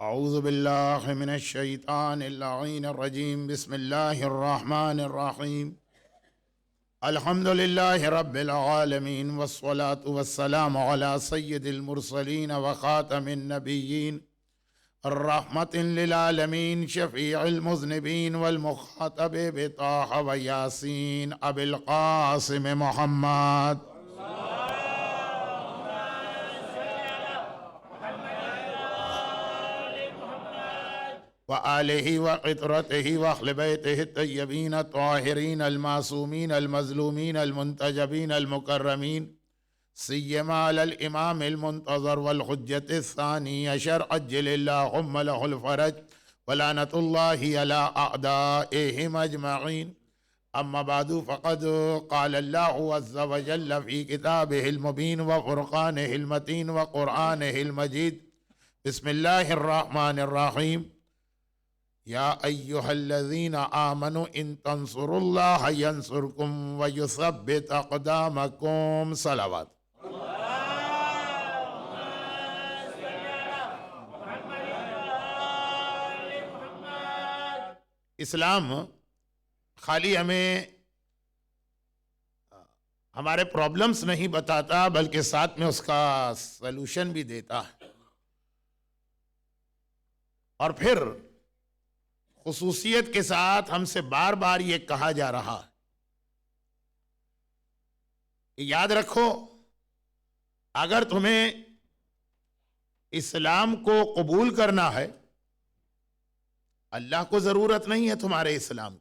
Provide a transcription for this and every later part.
اعوذ باللہ من الشیطان اللعین الرجیم بسم اللہ الرحمن الرحیم الحمد للہ رب العالمین والصلاة والسلام علی سید المرسلین وخاتم النبیین الرحمت للعالمین شفیع المذنبین والمخاطب بطاہ و یاسین ابی القاسم محمد وآلہ وقطرتہ واہل بیتہ الطیبین الطاہرین المعصومین المظلومین المنتجبین المکرمین سیما علی الامام المنتظر والحجة الثانی عشر عجل اللہم لہ الفرج ولعنت اللہ علی اعدائہم اجمعین اما بعد فقد قال اللہ عز وجل فی کتابہ المبین وفرقانہ المتین وقرآنہ المجید بسم اللہ الرحمن الرحیم یا ایہا الذین آمنوا ان تنصروا اللہ ینصرکم ویثبت اقدامکم صلوات۔ اسلام خالی ہمیں ہمارے پرابلمز نہیں بتاتا بلکہ ساتھ میں اس کا سلوشن بھی دیتا ہے، اور پھر خصوصیت کے ساتھ ہم سے بار بار یہ کہا جا رہا ہے کہ یاد رکھو، اگر تمہیں اسلام کو قبول کرنا ہے، اللہ کو ضرورت نہیں ہے تمہارے اسلام کی۔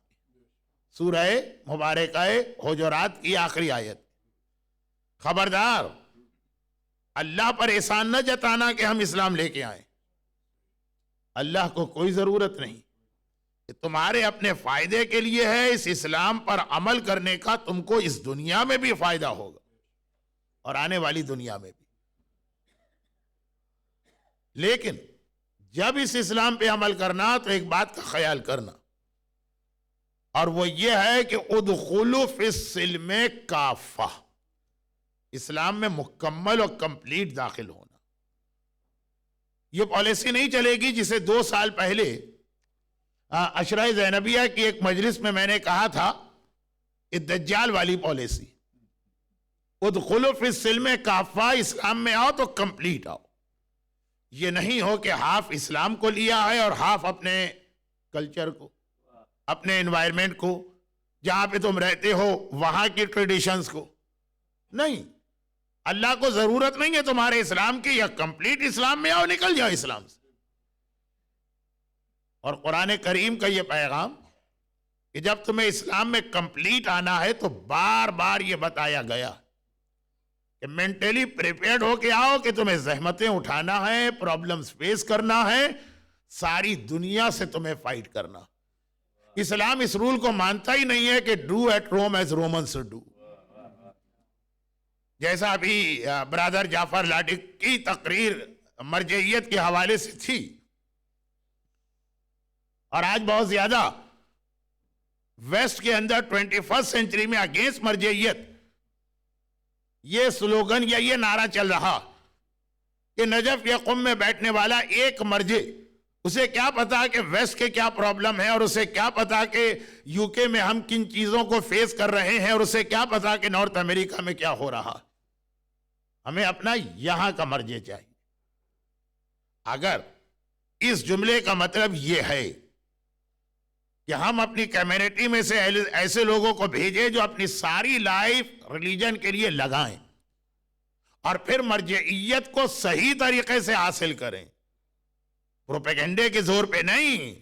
سورہ مبارکہ حجرات کی آخری آیت، خبردار اللہ پر احسان نہ جتانا کہ ہم اسلام لے کے آئیں، اللہ کو کوئی ضرورت نہیں، کہ تمہارے اپنے فائدے کے لیے ہے۔ اس اسلام پر عمل کرنے کا تم کو اس دنیا میں بھی فائدہ ہوگا اور آنے والی دنیا میں بھی، لیکن جب اس اسلام پہ عمل کرنا تو ایک بات کا خیال کرنا، اور وہ یہ ہے کہ ادخلوا فی السلم کافہ، اسلام میں مکمل اور کمپلیٹ داخل ہونا۔ یہ پالیسی نہیں چلے گی جسے 2 سال پہلے عشرہ زینبیہ کی ایک مجلس میں میں نے کہا تھا، دجال والی پالیسی، ادخلوا فی السلم کافہ، اسلام میں آؤ تو کمپلیٹ آؤ۔ یہ نہیں ہو کہ ہاف اسلام کو لیا ہے اور ہاف اپنے کلچر کو، اپنے انوائرمنٹ کو، جہاں پہ تم رہتے ہو وہاں کی ٹریڈیشنز کو۔ نہیں، اللہ کو ضرورت نہیں ہے تمہارے اسلام کی، یا کمپلیٹ اسلام میں آؤ، نکل جاؤ اسلام سے۔ اور قرآن کریم کا یہ پیغام کہ جب تمہیں اسلام میں کمپلیٹ آنا ہے تو بار بار یہ بتایا گیا کہ مینٹلی پریپیئرڈ ہو کے آؤ کہ تمہیں زحمتیں اٹھانا ہے، پرابلمز فیس کرنا ہے، ساری دنیا سے تمہیں فائٹ کرنا۔ اسلام اس رول کو مانتا ہی نہیں ہے کہ do at Rome as Romans do, جیسا ابھی برادر جعفر لاڈی کی تقریر مرجعیت کے حوالے سے تھی، اور آج بہت زیادہ ویسٹ کے اندر 21 سینچری میں اگینسٹ مرجعیت یہ سلوگن یا یہ نعرہ چل رہا کہ نجف یا قم میں بیٹھنے والا ایک مرجع، اسے کیا پتا کہ ویسٹ کے کیا پرابلم ہے، اور اسے کیا پتا کہ یو کے میں ہم کن چیزوں کو فیس کر رہے ہیں، اور اسے کیا پتا کہ نارتھ امریکہ میں کیا ہو رہا۔ ہمیں اپنا یہاں کا مرجع چاہیے۔ اگر اس جملے کا مطلب یہ ہے کہ ہم اپنی کمیونٹی میں سے ایسے لوگوں کو بھیجیں جو اپنی ساری لائف ریلیجن کے لیے لگائیں اور پھر مرجعیت کو صحیح طریقے سے حاصل کریں، پروپیگنڈے کے زور پہ نہیں،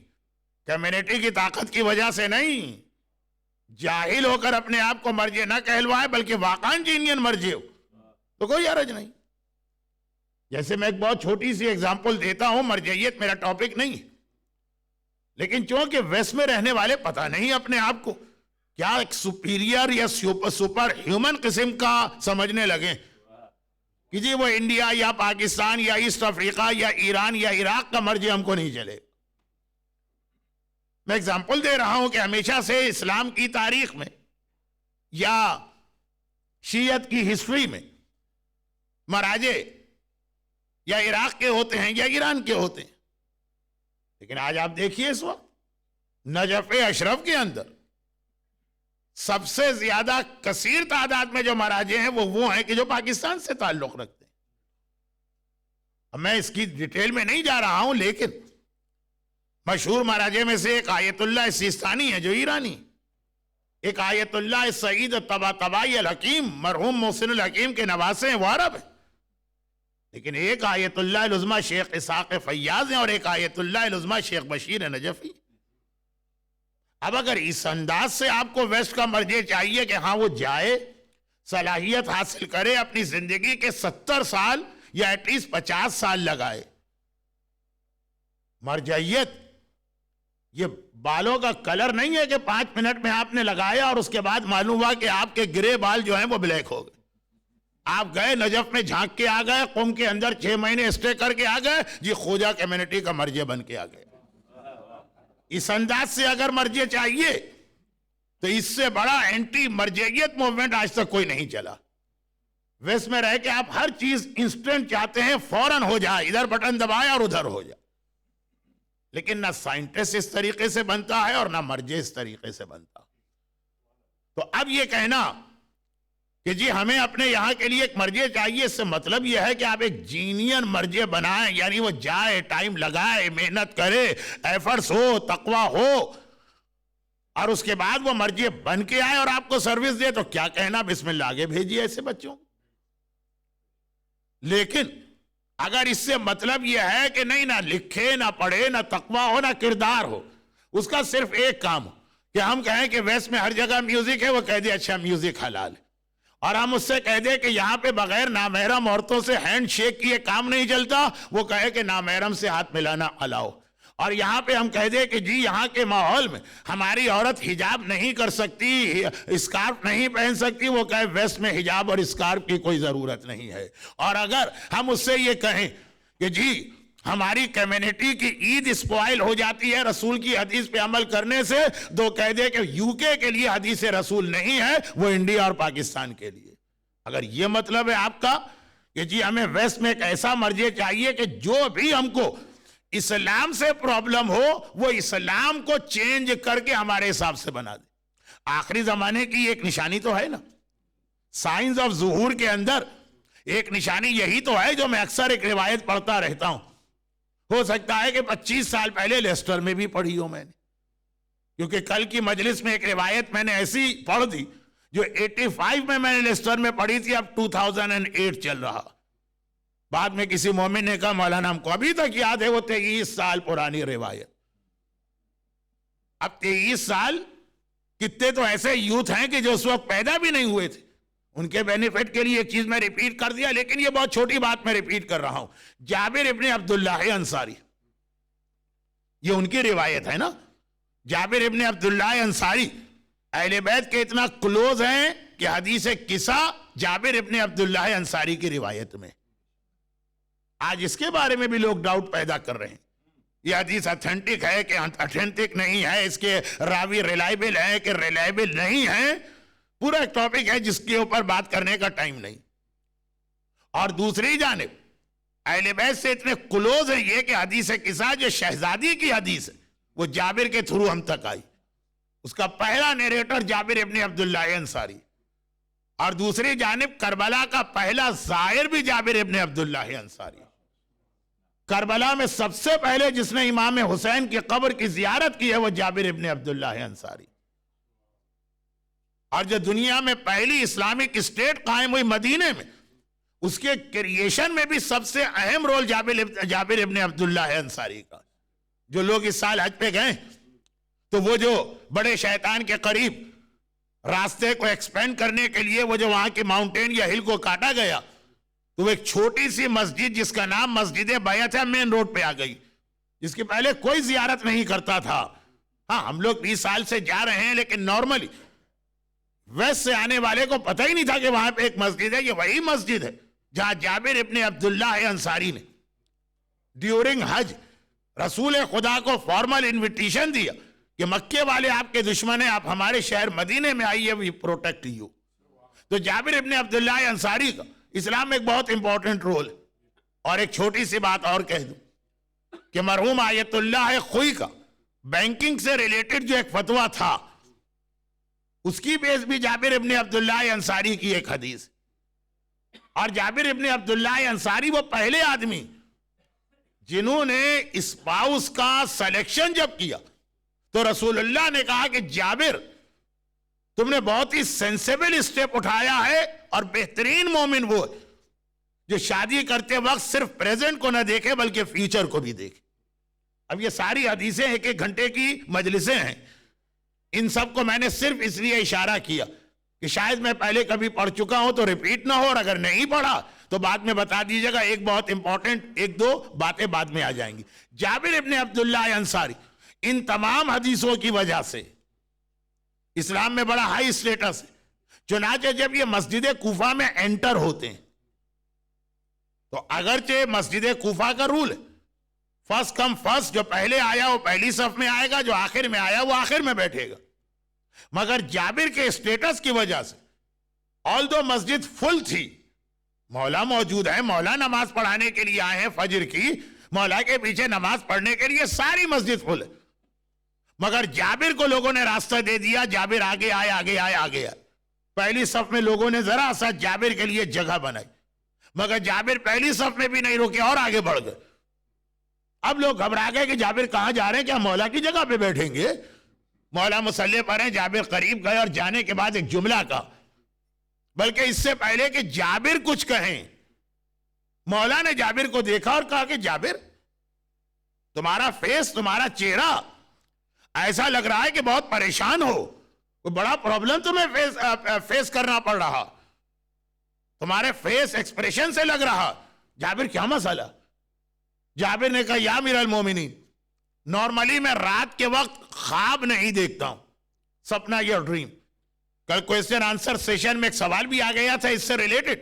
کمیونٹی کی طاقت کی وجہ سے نہیں، جاہل ہو کر اپنے آپ کو مرجع نہ کہلوائے بلکہ واقعاً جینین مرجع ہو تو کوئی حرج نہیں۔ جیسے میں ایک بہت چھوٹی سی اگزامپل دیتا ہوں، مرجعیت میرا ٹاپک نہیں ہے، لیکن چونکہ ویسٹ میں رہنے والے پتہ نہیں اپنے آپ کو کیا ایک سپیریئر یا سپر ہیومن قسم کا سمجھنے لگے کہ جی وہ انڈیا یا پاکستان یا ایسٹ افریقہ یا ایران یا عراق کا مرجع ہم کو نہیں چلے۔ میں اگزامپل دے رہا ہوں کہ ہمیشہ سے اسلام کی تاریخ میں یا شیعت کی ہسٹری میں مراجع یا عراق کے ہوتے ہیں یا ایران کے ہوتے ہیں، لیکن آج آپ دیکھیے اس وقت نجف اشرف کے اندر سب سے زیادہ کثیر تعداد میں جو مراجع ہیں وہ ہیں کہ جو پاکستان سے تعلق رکھتے ہیں. اب میں اس کی ڈیٹیل میں نہیں جا رہا ہوں، لیکن مشہور مراجع میں سے ایک آیت اللہ سیستانی ہے جو ایرانی، ایک آیت اللہ سعید طباطبائی الحکیم مرحوم محسن الحکیم کے نواسے ہیں، وہ عرب ہیں. لیکن ایک آیت اللہ العظمی شیخ اسحاق فیاض ہیں اور ایک آیت اللہ العظمی شیخ بشیر نجفی. اب اگر اس انداز سے آپ کو ویسٹ کا مرجع چاہیے کہ ہاں وہ جائے، صلاحیت حاصل کرے، اپنی زندگی کے 70 سال یا ایٹ لیسٹ 50 سال لگائے. مرجعیت یہ بالوں کا کلر نہیں ہے کہ 5 منٹ میں آپ نے لگایا اور اس کے بعد معلوم ہوا کہ آپ کے گرے بال جو ہیں وہ بلیک ہو گئے. آپ گئے نجف میں جھانک کے آ گئے، قم کے اندر 6 مہینے اسٹے کر کے آ گئے، جی خوجہ کمیونٹی کا مرجع بن کے آ گئے. اس انداز سے اگر مرجع چاہیے تو اس سے بڑا اینٹی مرجعیت موومنٹ آج تک کوئی نہیں چلا. ویسٹ میں رہ کے آپ ہر چیز انسٹنٹ چاہتے ہیں، فوراً ہو جائے، ادھر بٹن دبائے اور ادھر ہو جائے. لیکن نہ سائنٹسٹ اس طریقے سے بنتا ہے اور نہ مرجع اس طریقے سے بنتا. تو اب یہ کہنا کہ جی ہمیں اپنے یہاں کے لیے ایک مرجع چاہیے، اس سے مطلب یہ ہے کہ آپ ایک جینین مرجع بنائیں، یعنی وہ جائے، ٹائم لگائے، محنت کرے، ایفرٹس ہو، تقوی ہو، اور اس کے بعد وہ مرجع بن کے آئے اور آپ کو سروس دے. تو کیا کہنا، بسم اللہ آگے بھیجیے ایسے بچوں. لیکن اگر اس سے مطلب یہ ہے کہ نہیں، نہ لکھے، نہ پڑھے، نہ تقوی ہو، نہ کردار ہو، اس کا صرف ایک کام ہو کہ ہم کہیں کہ ویسٹ میں ہر جگہ میوزک ہے، وہ کہہ دے اچھا میوزک حلال ہے، اور ہم اس سے کہہ دیں کہ یہاں پہ بغیر نامحرم عورتوں سے ہینڈ شیک کیے کام نہیں چلتا، وہ کہے کہ نامحرم سے ہاتھ ملانا الاؤ. اور یہاں پہ ہم کہہ دیں کہ جی یہاں کے ماحول میں ہماری عورت حجاب نہیں کر سکتی، اسکارف نہیں پہن سکتی، وہ کہے ویسٹ میں حجاب اور اسکارف کی کوئی ضرورت نہیں ہے. اور اگر ہم اس سے یہ کہیں کہ جی ہماری کمیونٹی کی عید اسپوائل ہو جاتی ہے رسول کی حدیث پہ عمل کرنے سے، تو کہہ دے کہ یوکے کے لیے حدیث رسول نہیں ہے، وہ انڈیا اور پاکستان کے لیے. اگر یہ مطلب ہے آپ کا کہ جی ہمیں ویسٹ میں ایک ایسا مرجع چاہیے کہ جو بھی ہم کو اسلام سے پرابلم ہو وہ اسلام کو چینج کر کے ہمارے حساب سے بنا دے. آخری زمانے کی ایک نشانی تو ہے نا، سائنس آف ظہور کے اندر ایک نشانی یہی تو ہے جو میں اکثر ایک روایت پڑھتا رہتا ہوں. ہو سکتا ہے کہ 25 سال پہلے لیسٹر میں بھی پڑھی ہو میں نے، کیونکہ کل کی مجلس میں ایک روایت میں نے ایسی پڑھ دی جو 85 میں نے لیسٹر میں پڑھی تھی، اب 2008 چل رہا. بعد میں کسی مومن نے کہا مولانا ہم کو ابھی تک یاد ہے وہ 23 سال پرانی روایت. اب 23 سال کتنے تو ایسے یوتھ ہیں کہ جو اس وقت پیدا بھی نہیں ہوئے تھے، ان کے بینیفٹ کے لیے ایک چیز میں ریپیٹ کر دیا، لیکن یہ بہت چھوٹی بات میں ریپیٹ کر رہا ہوں. جابر ابن عبداللہ انصاری، یہ ان کی روایت ہے نا. جابر ابن عبداللہ انصاری اہل بیت کے اتنا کلوز ہیں کہ حدیث قصہ جابر ابن عبداللہ انصاری کی روایت میں. آج اس کے بارے میں بھی لوگ ڈاؤٹ پیدا کر رہے ہیں، یہ حدیث اتھینٹک ہے کہ اتھینٹک نہیں ہے، اس کے راوی ریلائبل ہے کہ ریلائبل نہیں ہے. پورا ایک ٹاپک ہے جس کے اوپر بات کرنے کا ٹائم نہیں. اور دوسری جانب اہل بیت سے اتنے کلوز ہیں یہ کہ حدیث قصہ جو شہزادی کی حدیث ہے وہ جابر کے تھرو ہم تک آئی، اس کا پہلا نیریٹر جابر ابن عبداللہ انصاری، اور دوسری جانب کربلا کا پہلا زائر بھی جابر ابن عبداللہ انصاری. کربلا میں سب سے پہلے جس نے امام حسین کی قبر کی زیارت کی ہے وہ جابر ابن عبداللہ انصاری. اور جو دنیا میں پہلی اسلامک اسٹیٹ قائم ہوئی مدینے میں، اس کے کریشن میں بھی سب سے اہم رول جابر ابن عبداللہ انصاری کا. جو لوگ اس سال حج پہ گئے تو وہ جو بڑے شیطان کے قریب راستے کو ایکسپینڈ کرنے کے لیے وہ جو وہاں کی ماؤنٹین یا ہل کو کاٹا گیا، تو وہ ایک چھوٹی سی مسجد جس کا نام مسجد بیعت ہے مین روڈ پہ آ گئی، جس کے پہلے کوئی زیارت نہیں کرتا تھا. ہاں ہم لوگ 20 سال سے جا رہے ہیں، لیکن نارملی ویسٹ سے آنے والے کو پتہ ہی نہیں تھا کہ وہاں پہ ایک مسجد ہے. یہ وہی مسجد ہے جہاں جابر ابن عبداللہ انصاری نے ڈیورنگ حج رسول خدا کو فارمل انویٹیشن دیا کہ مکے والے آپ کے دشمن ہیں، آپ ہمارے شہر مدینے میں آئیے، وی پروٹیکٹ یو. تو جابر ابن عبداللہ انصاری کا اسلام میں ایک بہت امپورٹنٹ رول ہے. اور ایک چھوٹی سی بات اور کہہ دوں، کہ مرحوم آیت اللہ خوئی کا بینکنگ سے ریلیٹڈ جو ایک فتویٰ تھا اس کی بیس بھی جابر ابن عبداللہ انصاری کی ایک حدیث. اور جابر ابن عبداللہ انصاری وہ پہلے آدمی جنہوں نے اسپاؤس کا سلیکشن جب کیا تو رسول اللہ نے کہا کہ جابر تم نے بہت ہی سینسیبل اسٹیپ اٹھایا ہے, اور بہترین مومن وہ جو شادی کرتے وقت صرف پریزنٹ کو نہ دیکھے بلکہ فیوچر کو بھی دیکھے. اب یہ ساری حدیثیں ایک ایک گھنٹے کی مجلسیں ہیں, ان سب کو میں نے صرف اس لیے اشارہ کیا کہ شاید میں پہلے کبھی پڑھ چکا ہوں تو ریپیٹ نہ ہو, اور اگر نہیں پڑھا تو بعد میں بتا دیجئے گا. ایک بہت امپورٹنٹ ایک دو باتیں بعد میں آ جائیں گی. جابر ابن عبداللہ انصاری ان تمام حدیثوں کی وجہ سے اسلام میں بڑا ہائی اسٹیٹس ہے. چنانچہ جب یہ مسجد کوفہ میں انٹر ہوتے ہیں تو اگرچہ مسجد کوفہ کا رول ہے فرسٹ کم فرسٹ, جو پہلے آیا وہ پہلی صف میں آئے گا, جو آخر میں آیا وہ آخر میں بیٹھے گا. مگر جابر کے اسٹیٹس کی وجہ سے آلدو مسجد فل تھی, مولا موجود ہے, مولا نماز پڑھانے کے لیے آئے ہیں فجر کی, مولا کے پیچھے نماز پڑھنے کے لیے ساری مسجد فل ہے, مگر جابر کو لوگوں نے راستہ دے دیا, جابر آگے آئے آگے آئے آگے آئے. پہلی صف میں لوگوں نے ذرا سا جابر کے لیے جگہ بنائی, مگر جابر پہلی صف میں بھی نہیں رکے اور آگے بڑھ گئے. اب لوگ گھبرا گئے کہ جابر کہاں جا رہے ہیں, کیا مولا کی جگہ پہ بیٹھیں گے؟ مولا مصلی پر ہیں. جابر قریب گئے اور جانے کے بعد ایک جملہ کہا, بلکہ اس سے پہلے کہ جابر کچھ کہیں مولا نے جابر کو دیکھا اور کہا کہ جابر تمہارا فیس, تمہارا چہرہ ایسا لگ رہا ہے کہ بہت پریشان ہو, کوئی بڑا پرابلم تمہیں فیس کرنا پڑ رہا, تمہارے فیس ایکسپریشن سے لگ رہا. جابر کیا مسئلہ؟ جابر نے کہا یا امیر المومنین, نارملی میں رات کے وقت خواب نہیں دیکھتا ہوں, سپنا یا ڈریم. کل کوئسچن آنسر سیشن میں ایک سوال بھی آ گیا تھا اس سے ریلیٹڈ,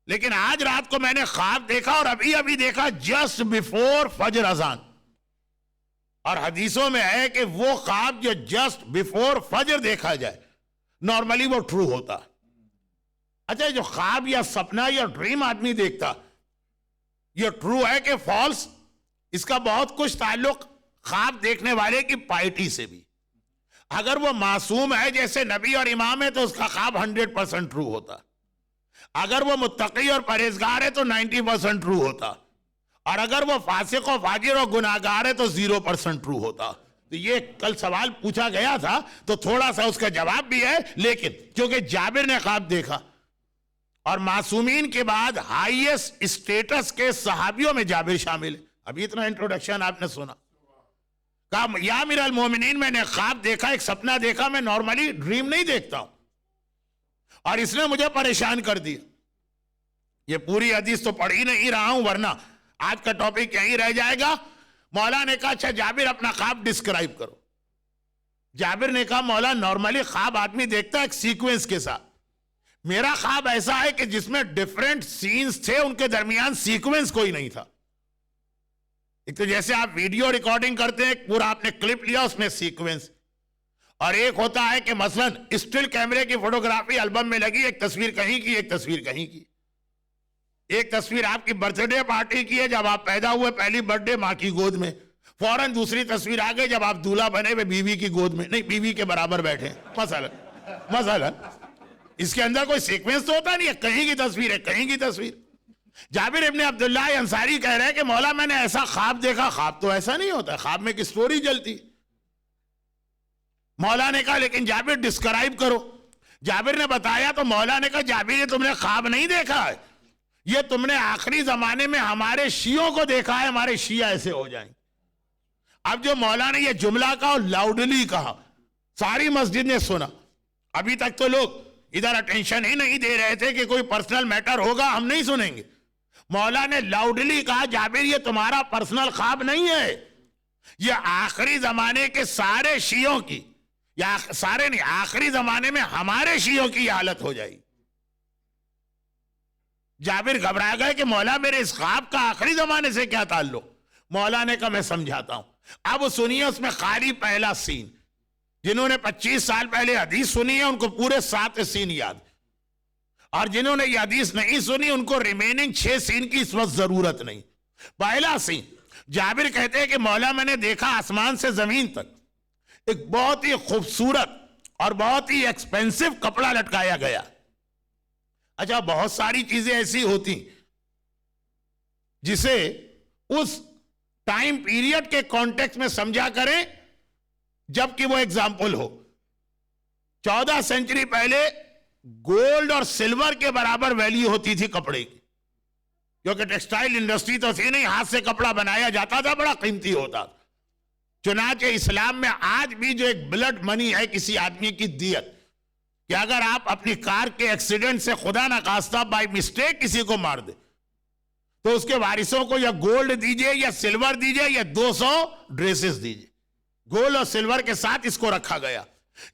لیکن آج رات کو میں نے خواب دیکھا اور ابھی دیکھا جسٹ بیفور فجر اذان. اور حدیثوں میں ہے کہ وہ خواب جو جسٹ بیفور فجر دیکھا جائے نارملی وہ ٹرو ہوتا. اچھا, جو خواب یا سپنا یا ڈریم آدمی دیکھتا یہ ٹرو ہے کہ فالس؟ اس کا بہت کچھ تعلق خواب دیکھنے والے کی پائٹی سے بھی. اگر وہ معصوم ہے جیسے نبی اور امام ہے تو اس کا خواب 100% ٹرو ہوتا. اگر وہ متقی اور پرہیزگار ہے تو 90% ٹرو ہوتا, اور اگر وہ فاسق و فاجر اور گناہگار ہے تو 0% ٹرو ہوتا. تو یہ کل سوال پوچھا گیا تھا تو تھوڑا سا اس کا جواب بھی ہے, لیکن کیونکہ جابر نے خواب دیکھا اور معصومین کے بعد ہائیسٹ اسٹیٹس کے صحابیوں میں جابر شامل ہے. ابھی اتنا انٹروڈکشن آپ نے سنا, کہا یا امیر المومنین میں نے خواب دیکھا, ایک سپنا دیکھا, میں نارملی ڈریم نہیں دیکھتا ہوں, اور اس نے مجھے پریشان کر دیا. یہ پوری حدیث تو پڑھ ہی نہیں رہا ہوں ورنہ آج کا ٹاپک یہیں رہ جائے گا. مولا نے کہا اچھا جابر اپنا خواب ڈسکرائب کرو. جابر نے کہا مولا نارملی خواب آدمی دیکھتا ہے ایک سیکوینس کے ساتھ, میرا خواب ایسا ہے کہ جس میں ڈیفرنٹ سینز تھے, ان کے درمیان سیکوینس کوئی نہیں تھا. ایک تو جیسے آپ ویڈیو ریکارڈنگ کرتے ہیں, پورا آپ نے کلپ لیا اس میں سیکوینس, اور ایک ہوتا ہے کہ مثلا اسٹل کیمرے کی فوٹوگرافی البم میں لگی, ایک تصویر کہیں کی ایک تصویر کہیں کی. ایک تصویر آپ کی برتھ ڈے پارٹی کی ہے جب آپ پیدا ہوئے, پہلی برتھ ڈے ماں کی گود میں, فوراً دوسری تصویر آ گئی جب آپ دولہا بنے ہوئے بیوی کی گود میں, نہیں بیوی کے برابر بیٹھے. مثلا اس کے اندر کوئی سیکوینس تو ہوتا نہیں ہے, کہیں کی تصویر ہے کہیں کی تصویر. جابر ابن عبداللہ انصاری کہہ رہے ہیں کہ مولا میں نے ایسا خواب دیکھا. خواب تو ایسا نہیں ہوتا, خواب میں ایک سٹوری چلتی. مولا نے کہا لیکن جابر ڈسکرائب کرو. جابر نے بتایا تو مولا نے کہا جابر یہ تم نے خواب نہیں دیکھا ہے, یہ تم نے آخری زمانے میں ہمارے شیعوں کو دیکھا ہے, ہمارے شیعہ ایسے ہو جائیں. اب جو مولا نے یہ جملہ کہا اور لاؤڈلی کہا, ساری مسجد نے سنا. ابھی تک تو لوگ ادھر اٹینشن ہی نہیں دے رہے تھے کہ کوئی پرسنل میٹر ہوگا ہم نہیں سنیں گے. مولا نے لاؤڈلی کہا جابر یہ تمہارا پرسنل خواب نہیں ہے, یہ آخری زمانے کے سارے شیعوں کی, یا سارے نہیں, آخری زمانے میں ہمارے شیعوں کی یہ حالت ہو جائے گی. جابر گھبرا گئے کہ مولا میرے اس خواب کا آخری زمانے سے کیا تعلق. مولا نے کہا میں سمجھاتا ہوں. اب سنیے اس میں خالی پہلا سین, جنہوں نے 25 سال پہلے حدیث سنی ہے ان کو پورے 7 سین یاد, اور جنہوں نے یہ حدیث نہیں سنی ان کو ریمیننگ 6 سین کی اس وقت ضرورت نہیں. پہلا سین جابر کہتے ہیں کہ مولا میں نے دیکھا آسمان سے زمین تک ایک بہت ہی خوبصورت اور بہت ہی ایکسپینسو کپڑا لٹکایا گیا. اچھا بہت ساری چیزیں ایسی ہوتی جسے اس ٹائم پیریڈ کے کانٹیکس میں سمجھا کریں جبکہ وہ ایگزامپل ہو. 14 سینچری پہلے گولڈ اور سلور کے برابر ویلیو ہوتی تھی کپڑے کی, کیونکہ ٹیکسٹائل انڈسٹری تو تھی نہیں, ہاتھ سے کپڑا بنایا جاتا تھا, بڑا قیمتی ہوتا تھا. چنانچہ اسلام میں آج بھی جو ایک بلڈ منی ہے کسی آدمی کی دیت, کہ اگر آپ اپنی کار کے ایکسیڈنٹ سے خدا نخواستہ بائی مسٹیک کسی کو مار دے تو اس کے وارثوں کو یا گولڈ دیجئے یا سلور دیجئے یا 200 ڈریسز دیجئے. گولڈ اور سلور کے ساتھ اس کو رکھا گیا.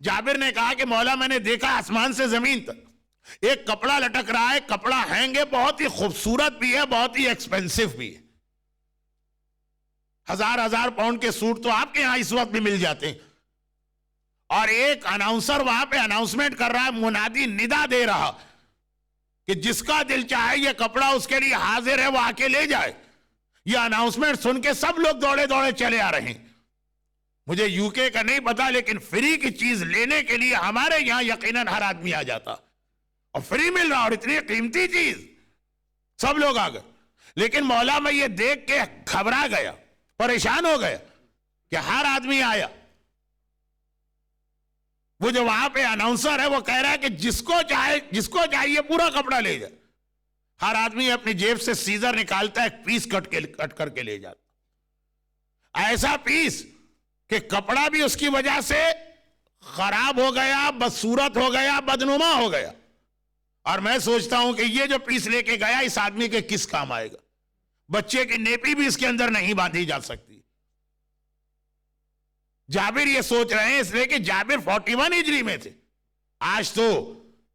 جابر نے کہا کہ مولا میں نے دیکھا آسمان سے زمین تک ایک کپڑا لٹک رہا ہے, کپڑا ہینگ ہے, بہت ہی خوبصورت بھی ہے, بہت ہی ایکسپینسو بھی ہے. 1000 پاؤنڈ کے سوٹ تو آپ کے یہاں اس وقت بھی مل جاتے ہیں. اور ایک اناؤنسر وہاں پہ اناؤنسمنٹ کر رہا ہے, منادی ندا دے رہا کہ جس کا دل چاہے یہ کپڑا اس کے لیے حاضر ہے, وہ آ کے لے جائے. یہ اناؤنسمنٹ سن کے سب لوگ دوڑے دوڑے چلے آ رہے ہیں. مجھے یو کے کا نہیں پتا, لیکن فری کی چیز لینے کے لیے ہمارے یہاں یقیناً ہر آدمی آ جاتا, اور فری مل رہا اور اتنی قیمتی چیز, سب لوگ آ گئے. لیکن مولا میں یہ دیکھ کے گھبرا گیا, پریشان ہو گیا کہ ہر آدمی آیا. وہ جو وہاں پہ اناؤنسر ہے وہ کہہ رہا ہے کہ جس کو چاہیے پورا کپڑا لے جائے. ہر آدمی اپنی جیب سے سیزر نکالتا ہے, ایک پیس کٹ کر کے لے جاتا. ایسا پیس کہ کپڑا بھی اس کی وجہ سے خراب ہو گیا, بدصورت ہو گیا, بدنما ہو گیا. اور میں سوچتا ہوں کہ یہ جو پیس لے کے گیا اس آدمی کے کس کام آئے گا. بچے کی نیپی بھی اس کے اندر نہیں باندھی جا سکتی. جابر یہ سوچ رہے ہیں اس لیے کہ جابر 41 ہجری میں تھے. آج تو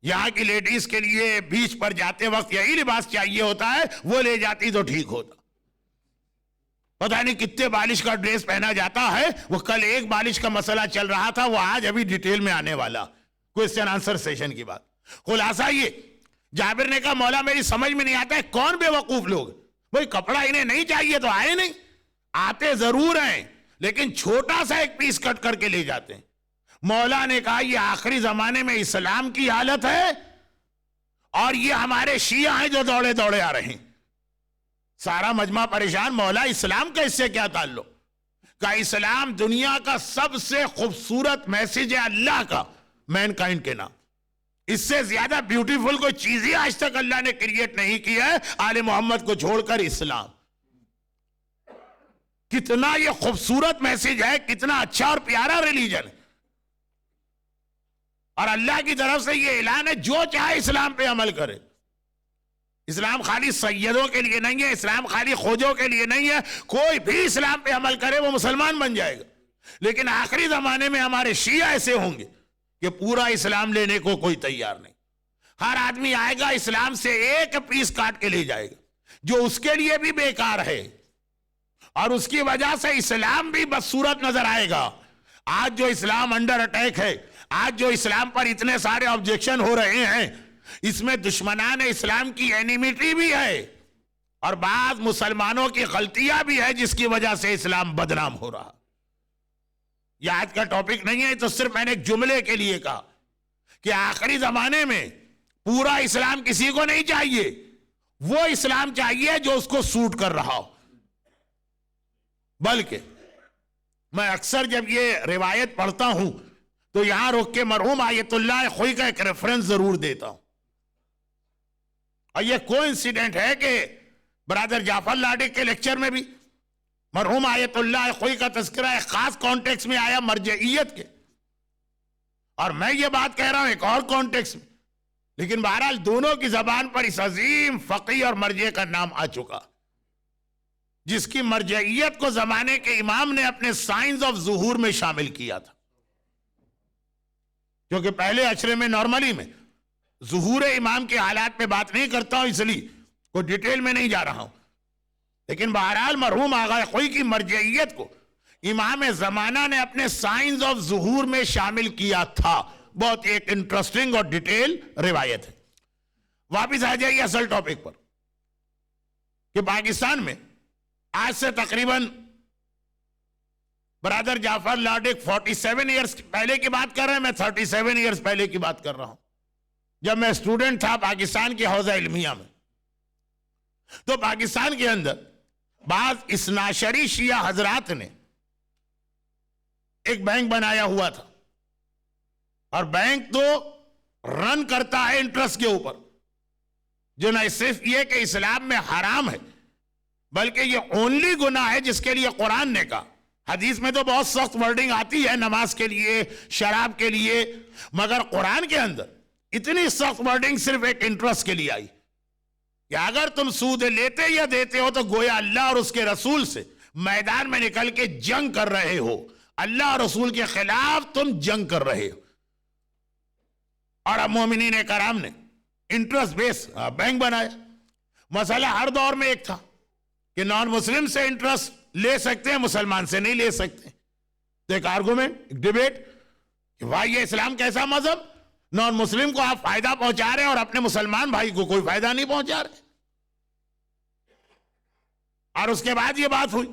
یہاں کی لیڈیز کے لیے بیچ پر جاتے وقت یہی لباس چاہیے ہوتا ہے, وہ لے جاتی تو ٹھیک ہوتا. پتہ نہیں کتنے بالش کا ڈریس پہنا جاتا ہے. وہ کل ایک بالش کا مسئلہ چل رہا تھا, وہ آج ابھی ڈیٹیل میں آنے والا کوئسچن آنسر سیشن کی بات. خلاصہ یہ, جابر نے کہا مولا میری سمجھ میں نہیں آتا ہے کون بے وقوف لوگ, بھئی کپڑا انہیں نہیں چاہیے تو آئے نہیں, آتے ضرور ہیں لیکن چھوٹا سا ایک پیس کٹ کر کے لے جاتے ہیں. مولا نے کہا یہ آخری زمانے میں اسلام کی حالت ہے, اور یہ ہمارے شیعہ ہیں جو دوڑے دوڑے آ رہے ہیں. سارا مجمع پریشان, مولا اسلام کا اس سے کیا تعلق؟ کہ اسلام دنیا کا سب سے خوبصورت میسج ہے اللہ کا مین کائنڈ کے نام. اس سے زیادہ بیوٹیفل کوئی چیز ہی آج تک اللہ نے کریٹ نہیں کی ہے آل محمد کو چھوڑ کر. اسلام کتنا یہ خوبصورت میسج ہے, کتنا اچھا اور پیارا ریلیجن ہے, اور اللہ کی طرف سے یہ اعلان ہے جو چاہے اسلام پہ عمل کرے. اسلام خالی سیدوں کے لیے نہیں ہے, اسلام خالی خوجوں کے لیے نہیں ہے. کوئی بھی اسلام پہ عمل کرے وہ مسلمان بن جائے گا. لیکن آخری زمانے میں ہمارے شیعہ ایسے ہوں گے کہ پورا اسلام لینے کو کوئی تیار نہیں. ہر آدمی آئے گا اسلام سے ایک پیس کاٹ کے لے جائے گا جو اس کے لیے بھی بیکار ہے, اور اس کی وجہ سے اسلام بھی بدصورت نظر آئے گا. آج جو اسلام انڈر اٹیک ہے, آج جو اسلام پر اتنے سارے آبجیکشن ہو رہے ہیں, اس میں دشمنان اسلام کی اینیمیٹی بھی ہے, اور بعض مسلمانوں کی غلطیاں بھی ہے جس کی وجہ سے اسلام بدنام ہو رہا. یہ آج کا ٹاپک نہیں ہے, تو صرف میں نے ایک جملے کے لیے کہا کہ آخری زمانے میں پورا اسلام کسی کو نہیں چاہیے, وہ اسلام چاہیے جو اس کو سوٹ کر رہا ہو. بلکہ میں اکثر جب یہ روایت پڑھتا ہوں تو یہاں روک کے مرحوم آیت اللہ خوئی کا ایک ریفرنس ضرور دیتا ہوں. اور یہ کوئنسیڈنٹ ہے کہ برادر جعفر لاڈک کے لیکچر میں بھی مرحوم آیت اللہ خوئی کا تذکرہ ایک خاص کانٹیکس میں آیا مرجعیت کے, اور میں یہ بات کہہ رہا ہوں ایک اور کانٹیکس میں. لیکن بہرحال دونوں کی زبان پر اس عظیم فقیہ اور مرجع کا نام آ چکا جس کی مرجعیت کو زمانے کے امام نے اپنے سائنس آف ظہور میں شامل کیا تھا. کیونکہ پہلے اشرے میں نارملی میں ظہور امام کے حالات پہ بات نہیں کرتا ہوں, اس لیے کوئی ڈیٹیل میں نہیں جا رہا ہوں. لیکن بہرحال مرحوم آغا خوئی کی مرجعیت کو امام زمانہ نے اپنے سائنس آف ظہور میں شامل کیا تھا. بہت ایک انٹرسٹنگ اور ڈیٹیل روایت ہے. واپس آ جائیے اصل ٹاپک پر کہ پاکستان میں آج سے تقریباً برادر جعفر لاڈک 47 ایئرز پہلے کی بات کر رہے ہیں، میں 37 ایئرز پہلے کی بات کر رہا ہوں، جب میں اسٹوڈنٹ تھا پاکستان کی حوزہ علمیہ میں. تو پاکستان کے اندر بعض اثناعشری شیعہ حضرات نے ایک بینک بنایا ہوا تھا، اور بینک تو رن کرتا ہے انٹرسٹ کے اوپر، جو نہ صرف یہ کہ اسلام میں حرام ہے بلکہ یہ اونلی گناہ ہے جس کے لیے قرآن نے کہا. حدیث میں تو بہت سخت ورڈنگ آتی ہے نماز کے لیے، شراب کے لیے، مگر قرآن کے اندر اتنی سخت ورڈنگ صرف ایک انٹرسٹ کے لیے آئی کہ اگر تم سود لیتے یا دیتے ہو تو گویا اللہ اور اس کے رسول سے میدان میں نکل کے جنگ کر رہے ہو، اللہ اور رسول کے خلاف تم جنگ کر رہے ہو. اور اب مومنین کرام نے انٹرسٹ بیس بینک بنایا. مسئلہ ہر دور میں ایک تھا کہ نان مسلم سے انٹرسٹ لے سکتے ہیں، مسلمان سے نہیں لے سکتے. تو ایک آرگومنٹ، ایک ڈیبیٹ کہ بھائی یہ اسلام کیسا مذہب، نان مسلم کو آپ فائدہ پہنچا رہے ہیں اور اپنے مسلمان بھائی کو کوئی فائدہ نہیں پہنچا رہے. اور اس کے بعد یہ بات ہوئی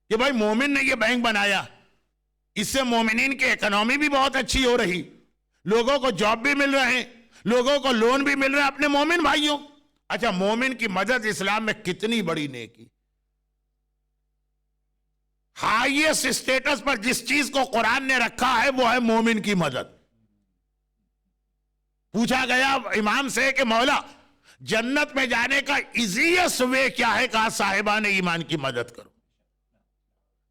کہ بھائی مومن نے یہ بینک بنایا، اس سے مومنین کی اکنامی بھی بہت اچھی ہو رہی، لوگوں کو جاب بھی مل رہے ہیں، لوگوں کو لون بھی مل رہے ہیں اپنے مومن بھائیوں. اچھا، مومن کی مدد اسلام میں کتنی بڑی نیکی. ہائیسٹ اسٹیٹس پر جس چیز کو قرآن نے رکھا ہے وہ ہے مومن کی مدد. پوچھا گیا امام سے کہ مولا جنت میں جانے کا ایزیسٹ وے کیا ہے؟ کہا صاحبان ایمان کی مدد کرو.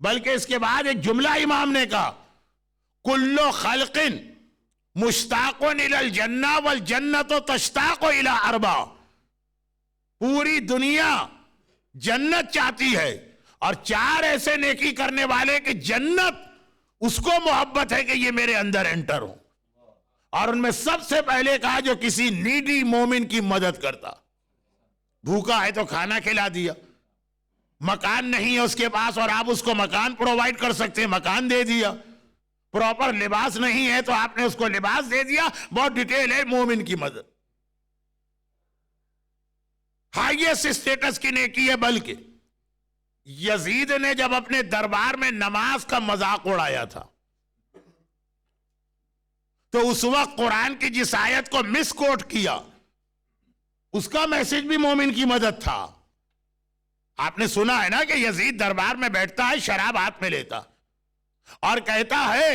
بلکہ اس کے بعد ایک جملہ امام نے کہا، کل خلق مشتاق الی الجنہ والجنت تشتاق الی اربع. پوری دنیا جنت چاہتی ہے اور چار ایسے نیکی کرنے والے کہ جنت اس کو محبت ہے کہ یہ میرے اندر انٹر ہو. اور ان میں سب سے پہلے کہا جو کسی نیڈی مومن کی مدد کرتا. بھوکا ہے تو کھانا کھلا دیا، مکان نہیں ہے اس کے پاس اور آپ اس کو مکان پرووائڈ کر سکتے ہیں، مکان دے دیا. پراپر لباس نہیں ہے تو آپ نے اس کو لباس دے دیا. بہت ڈیٹیل ہے مومن کی مدد، ہائیسٹ اسٹیٹس کی نیکی ہے. بلکہ یزید نے جب اپنے دربار میں نماز کا مذاق اڑایا تھا تو اس وقت قرآن کی جس آیت کو مس کوٹ کیا اس کا میسج بھی مومن کی مدد تھا. آپ نے سنا ہے نا کہ یزید دربار میں بیٹھتا ہے، شراب ہاتھ میں لیتا اور کہتا ہے،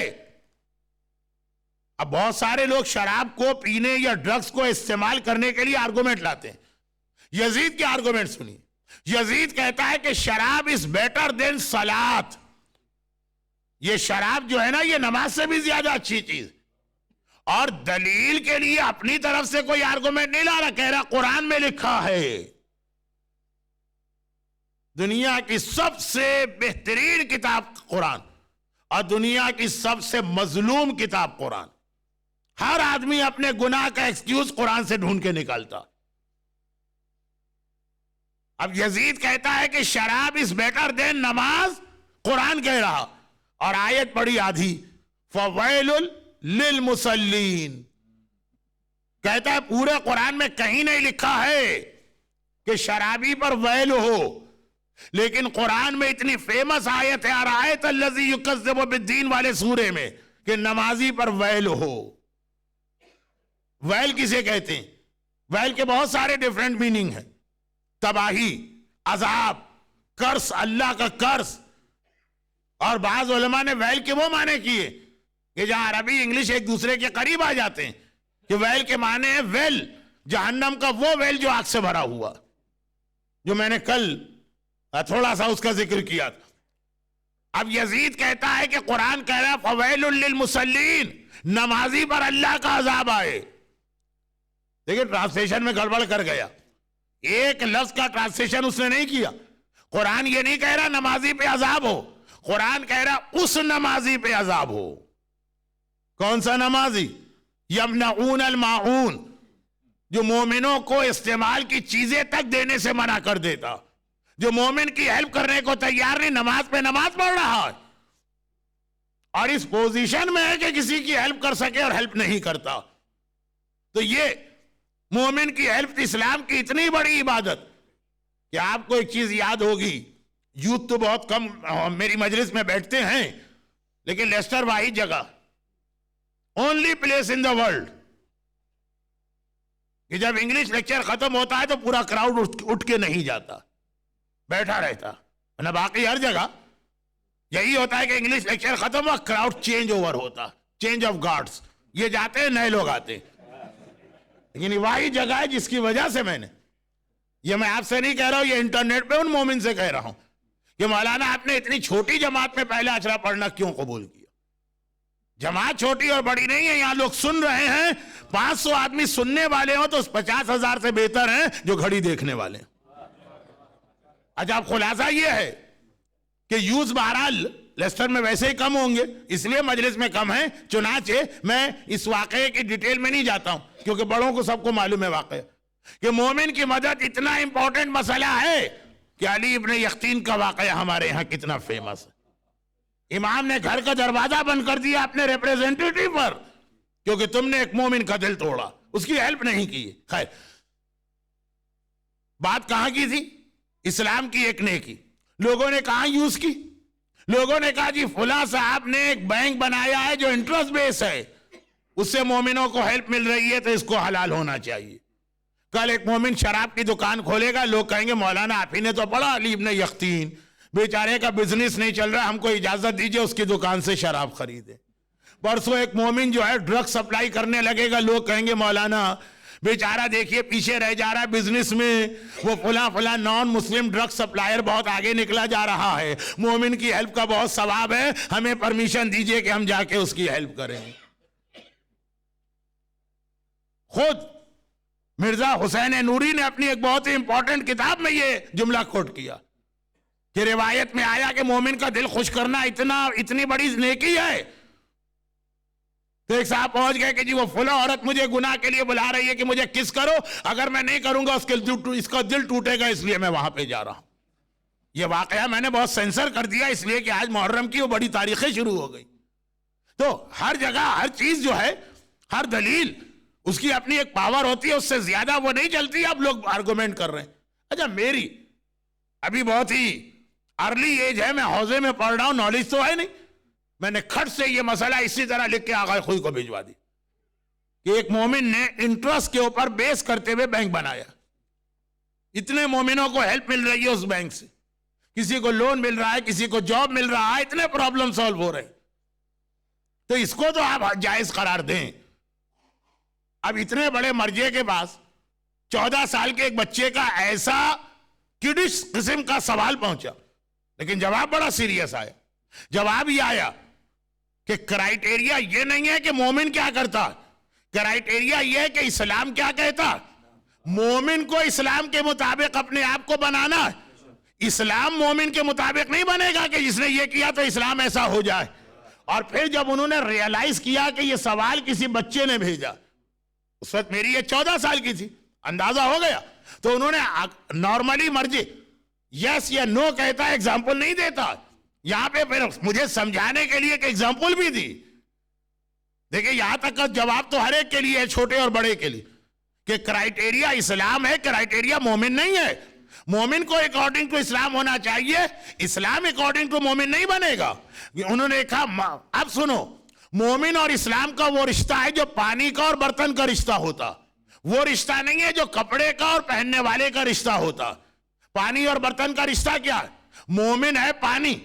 اب بہت سارے لوگ شراب کو پینے یا ڈرگز کو استعمال کرنے کے لیے آرگومنٹ لاتے ہیں. یزید کے آرگومنٹ سنیے. یزید کہتا ہے کہ شراب از بیٹر دین صلات. یہ شراب جو ہے نا یہ نماز سے بھی زیادہ اچھی چیز. اور دلیل کے لیے اپنی طرف سے کوئی آرگومنٹ نہیں لا رہا، کہہ رہا قرآن میں لکھا ہے. دنیا کی سب سے بہترین کتاب قرآن اور دنیا کی سب سے مظلوم کتاب قرآن. ہر آدمی اپنے گناہ کا ایکسکیوز قرآن سے ڈھونڈ کے نکالتا. اب یزید کہتا ہے کہ شراب از بیٹر دین نماز، قرآن کہہ رہا، اور آیت پڑھی آدھی، فویل للمصلین. کہتا ہے پورے قرآن میں کہیں نہیں لکھا ہے کہ شرابی پر ویل ہو، لیکن قرآن میں اتنی فیمس آیت ہے ارایت الذی یکذب بالدین والے سورے میں کہ نمازی پر ویل ہو. ویل کسے کہتے ہیں؟ ویل کے بہت سارے ڈیفرنٹ میننگ ہیں. تباہی، عذاب، کرس، اللہ کا کرس. اور بعض علماء نے ویل کے وہ معنی کیے کہ جہاں عربی انگلش ایک دوسرے کے قریب آ جاتے ہیں کہ ویل کے معنی ہے ویل، جہنم کا وہ ویل جو آگ سے بھرا ہوا، جو میں نے کل تھوڑا سا اس کا ذکر کیا تھا. اب یزید کہتا ہے کہ قرآن کہہ رہا ہے فویل للمصلین، نمازی پر اللہ کا عذاب آئے. دیکھیں ٹرانسلیشن میں گڑبڑ کر گیا، ایک لفظ کا ٹرانسلیشن اس نے نہیں کیا. قرآن یہ نہیں کہہ رہا نمازی پہ عذاب ہو، قرآن کہہ رہا اس نمازی پہ عذاب ہو. کون سا نمازی؟ یمنعون الماعون، جو مومنوں کو استعمال کی چیزیں تک دینے سے منع کر دیتا، جو مومن کی ہیلپ کرنے کو تیار نہیں، نماز پہ نماز پڑھ رہا ہے اور اس پوزیشن میں ہے کہ کسی کی ہیلپ کر سکے اور ہیلپ نہیں کرتا. تو یہ مومن کی ہیلپ اسلام کی اتنی بڑی عبادت کہ آپ کو ایک چیز یاد ہوگی، یوتھ تو بہت کم میری مجلس میں بیٹھتے ہیں، لیکن لیسٹر واحد جگہ، only place in the world کہ جب انگلش لیکچر ختم ہوتا ہے تو پورا کراؤڈ اٹھ کے نہیں جاتا، بیٹھا رہتا، ورنہ باقی ہر جگہ یہی ہوتا ہے کہ انگلش لیکچر ختم ہوا، کراؤڈ چینج اوور ہوتا، چینج آف گارڈز، یہ جاتے ہیں نئے لوگ آتے ہیں۔ لیکن وہی جگہ ہے جس کی وجہ سے یہ میں آپ سے نہیں کہہ رہا ہوں، یہ انٹرنیٹ پہ ان مومن سے کہہ رہا ہوں کہ مولانا آپ نے اتنی چھوٹی جماعت میں پہلا اشرا پڑھنا کیوں قبول کیا؟ جماعت چھوٹی اور بڑی نہیں ہے، یہاں لوگ سن رہے ہیں، 500 آدمی سننے والے ہوں تو 50,000 سے بہتر ہیں جو گھڑی دیکھنے والے ہیں۔ عجب خلاصہ یہ ہے کہ یوز بہرحال لیسٹر میں ویسے ہی کم ہوں گے، اس لیے مجلس میں کم ہیں، چنانچہ میں اس واقعے کی ڈیٹیل میں نہیں جاتا ہوں کیونکہ بڑوں کو سب کو معلوم ہے واقعہ کہ مومن کی مدد اتنا امپورٹنٹ مسئلہ ہے کہ علی ابن یقطین کا واقعہ ہمارے یہاں کتنا فیمس ہے۔ امام نے گھر کا دروازہ بند کر دیا اپنے ریپریزنٹیٹیو پر کیونکہ تم نے ایک مومن کا دل توڑا، اس کی ہیلپ نہیں کی۔ خیر، بات کہاں کی تھی؟ اسلام کی ایک نیکی لوگوں نے کہاں یوز کی؟ لوگوں نے کہا جی فلاں صاحب نے ایک بینک بنایا ہے جو انٹرسٹ بیس ہے، اس سے مومنوں کو ہیلپ مل رہی ہے تو اس کو حلال ہونا چاہیے۔ کل ایک مومن شراب کی دکان کھولے گا، لوگ کہیں گے مولانا آپ ہی نے تو پڑھا علی ابن یقطین، بیچارے کا بزنس نہیں چل رہا، ہم کو اجازت دیجئے اس کی دکان سے شراب خریدے۔ پرسوں ایک مومن جو ہے ڈرگ سپلائی کرنے لگے گا، لوگ کہیں گے مولانا بیچارہ دیکھیے پیچھے رہ جا رہا ہے بزنس میں، وہ فلاں نان مسلم ڈرگ سپلائر بہت آگے نکلا جا رہا ہے، مومن کی ہیلپ کا بہت ثواب ہے، ہمیں پرمیشن دیجئے کہ ہم جا کے اس کی ہیلپ کریں۔ خود مرزا حسین نوری نے اپنی ایک بہت ہی امپورٹنٹ کتاب میں یہ جملہ کوٹ کیا کہ روایت میں آیا کہ مومن کا دل خوش کرنا اتنی بڑی نیکی ہے۔ تو ایک صاحب پہنچ گئے کہ جی وہ فلاں عورت مجھے گناہ کے لیے بلا رہی ہے کہ مجھے کس کرو، اگر میں نہیں کروں گا اس کا دل ٹوٹے گا، اس لیے میں وہاں پہ جا رہا ہوں۔ یہ واقعہ میں نے بہت سینسر کر دیا اس لیے کہ آج محرم کی وہ بڑی تاریخیں شروع ہو گئی۔ تو ہر جگہ ہر چیز جو ہے، ہر دلیل اس کی اپنی ایک پاور ہوتی ہے، اس سے زیادہ وہ نہیں چلتی۔ اب لوگ آرگومنٹ کر رہے ہیں۔ اچھا میری ابھی بہت ہی ارلی ایج ہے، میں حوزے میں پڑھ رہا ہوں، نالج تو ہے نہیں، میں نے کھٹ سے یہ مسئلہ اسی طرح لکھ کے آغا خود کو بھیجوا دی کہ ایک مومن نے انٹرسٹ کے اوپر بیس کرتے ہوئے بینک بنایا، اتنے مومنوں کو ہیلپ مل رہی ہے اس بینک سے، کسی کو لون مل رہا ہے، کسی کو جاب مل رہا ہے، اتنے پرابلم سالو ہو رہے ہیں، تو اس کو تو آپ جائز قرار دیں۔ اب اتنے بڑے مرجے کے پاس 14 سال کے ایک بچے کا ایسا کڈش قسم کا سوال پہنچا، لیکن جواب بڑا سیریس آیا۔ جواب یہ آیا کہ کرائیٹیریا یہ نہیں ہے کہ مومن کیا کرتا، کرائیٹیریا یہ ہے کہ اسلام کیا کہتا۔ مومن کو اسلام کے مطابق اپنے آپ کو بنانا ہے، اسلام مومن کے مطابق نہیں بنے گا کہ جس نے یہ کیا تو اسلام ایسا ہو جائے۔ اور پھر جب انہوں نے ریئلائز کیا کہ یہ سوال کسی بچے نے بھیجا، اس وقت میری یہ 14 سال کی تھی، اندازہ ہو گیا، تو انہوں نے نارملی مرجع یس یا نو کہتا ہے، ایگزامپل نہیں دیتا۔ یہاں پہ پھر مجھے سمجھانے کے لیے ایک ایگزامپل بھی دی۔ دیکھیں یہاں تک کا جواب تو ہر ایک کے لیے ہے، چھوٹے اور بڑے کے لیے، کہ کرائیٹیریا اسلام ہے، کرائیٹیریا مومن نہیں ہے۔ مومن کو اکارڈنگ ٹو اسلام ہونا چاہیے، اسلام اکارڈنگ ٹو مومن نہیں بنے گا۔ انہوں نے کہا اب سنو، مومن اور اسلام کا وہ رشتہ ہے جو پانی کا اور برتن کا رشتہ ہوتا، وہ رشتہ نہیں ہے جو کپڑے کا اور پہننے والے کا رشتہ ہوتا۔ پانی اور برتن کا رشتہ کیا ہے؟ مومن ہے پانی،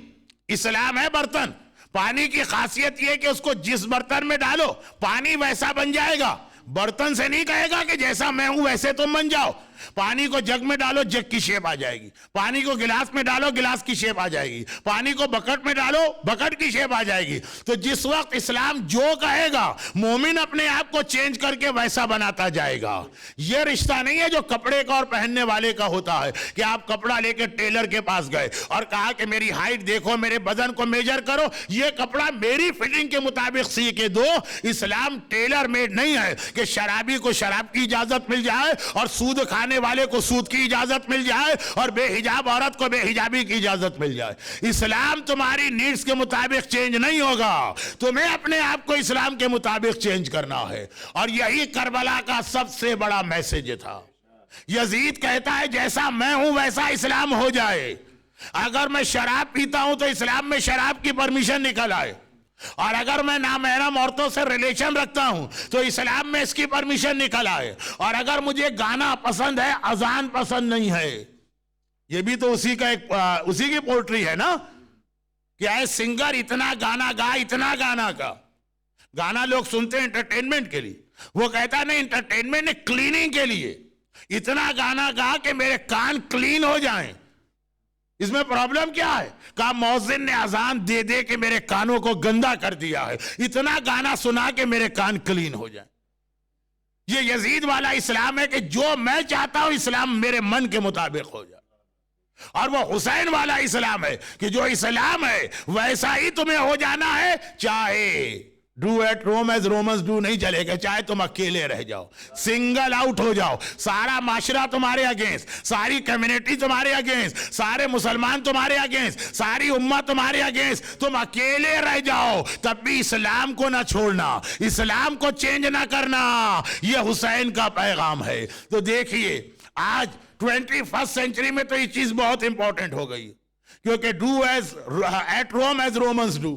اسلام ہے برتن۔ پانی کی خاصیت یہ کہ اس کو جس برتن میں ڈالو پانی ویسا بن جائے گا، برتن سے نہیں کہے گا کہ جیسا میں ہوں ویسے تم بن جاؤ۔ پانی کو جگ میں ڈالو جگ کی شیپ آ جائے گی، پانی کو گلاس میں ڈالو گلاس کی شیپ آ جائے گی، پانی کو بکٹ میں ڈالو بکٹ کی شیپ آ جائے گی۔ تو جس وقت اسلام جو کہے گا مومن اپنے آپ کو چینج کر کے ویسا بناتا جائے گا۔ یہ رشتہ نہیں ہے جو کپڑے کا اور پہننے والے کا ہوتا ہے کہ آپ کپڑا لے کے ٹیلر کے پاس گئے اور کہا کہ میری ہائٹ دیکھو، میرے بدن کو میجر کرو، یہ کپڑا میری فٹنگ کے مطابق سی کے دو۔ اسلام ٹیلر میڈ نہیں ہے کہ شرابی کو شراب کی اجازت مل جائے اور سود کھانے والے کو سود کی اجازت مل جائے اور بے حجاب عورت کو بے حجابی کی اجازت مل جائے۔ اسلام تمہاری نیڈز کے مطابق چینج نہیں ہوگا، تمہیں اپنے آپ کو اسلام کے مطابق چینج کرنا ہے۔ اور یہی کربلا کا سب سے بڑا میسج تھا۔ یزید کہتا ہے جیسا میں ہوں ویسا اسلام ہو جائے، اگر میں شراب پیتا ہوں تو اسلام میں شراب کی پرمیشن نکل آئے، اور اگر میں نامحرم عورتوں سے ریلیشن رکھتا ہوں تو اسلام میں اس کی پرمیشن نکل آئے، اور اگر مجھے گانا پسند ہے اذان پسند نہیں ہے، یہ بھی تو اسی کی پوٹری ہے نا، کہ اے سنگر اتنا گانا گا، اتنا گانا گا۔ گانا لوگ سنتے ہیں انٹرٹینمنٹ کے لیے، وہ کہتا نہیں، انٹرٹینمنٹ نے کلیننگ کے لیے اتنا گانا گا کہ میرے کان کلین ہو جائیں۔ اس میں پرابلم کیا ہے؟ کہا مؤذن نے اذان دے دے کے میرے کانوں کو گندا کر دیا ہے، اتنا گانا سنا کہ میرے کان کلین ہو جائیں۔ یہ یزید والا اسلام ہے کہ جو میں چاہتا ہوں اسلام میرے من کے مطابق ہو جائے، اور وہ حسین والا اسلام ہے کہ جو اسلام ہے ویسا ہی تمہیں ہو جانا ہے، چاہے do at Rome as Romans do نہیں چلے گا، چاہے تم اکیلے رہ جاؤ، سنگل آؤٹ ہو جاؤ، سارا معاشرہ تمہارے اگینسٹ، ساری کمیونٹی تمہارے اگینسٹ، سارے مسلمان تمہارے اگینسٹ، ساری امت تمہارے اگینسٹ، تم اکیلے رہ جاؤ، تب بھی اسلام کو نہ چھوڑنا، اسلام کو چینج نہ کرنا۔ یہ حسین کا پیغام ہے۔ تو دیکھیے آج 21 سینچری میں تو یہ چیز بہت امپورٹنٹ ہو گئی، کیونکہ do as at Rome as Romans do,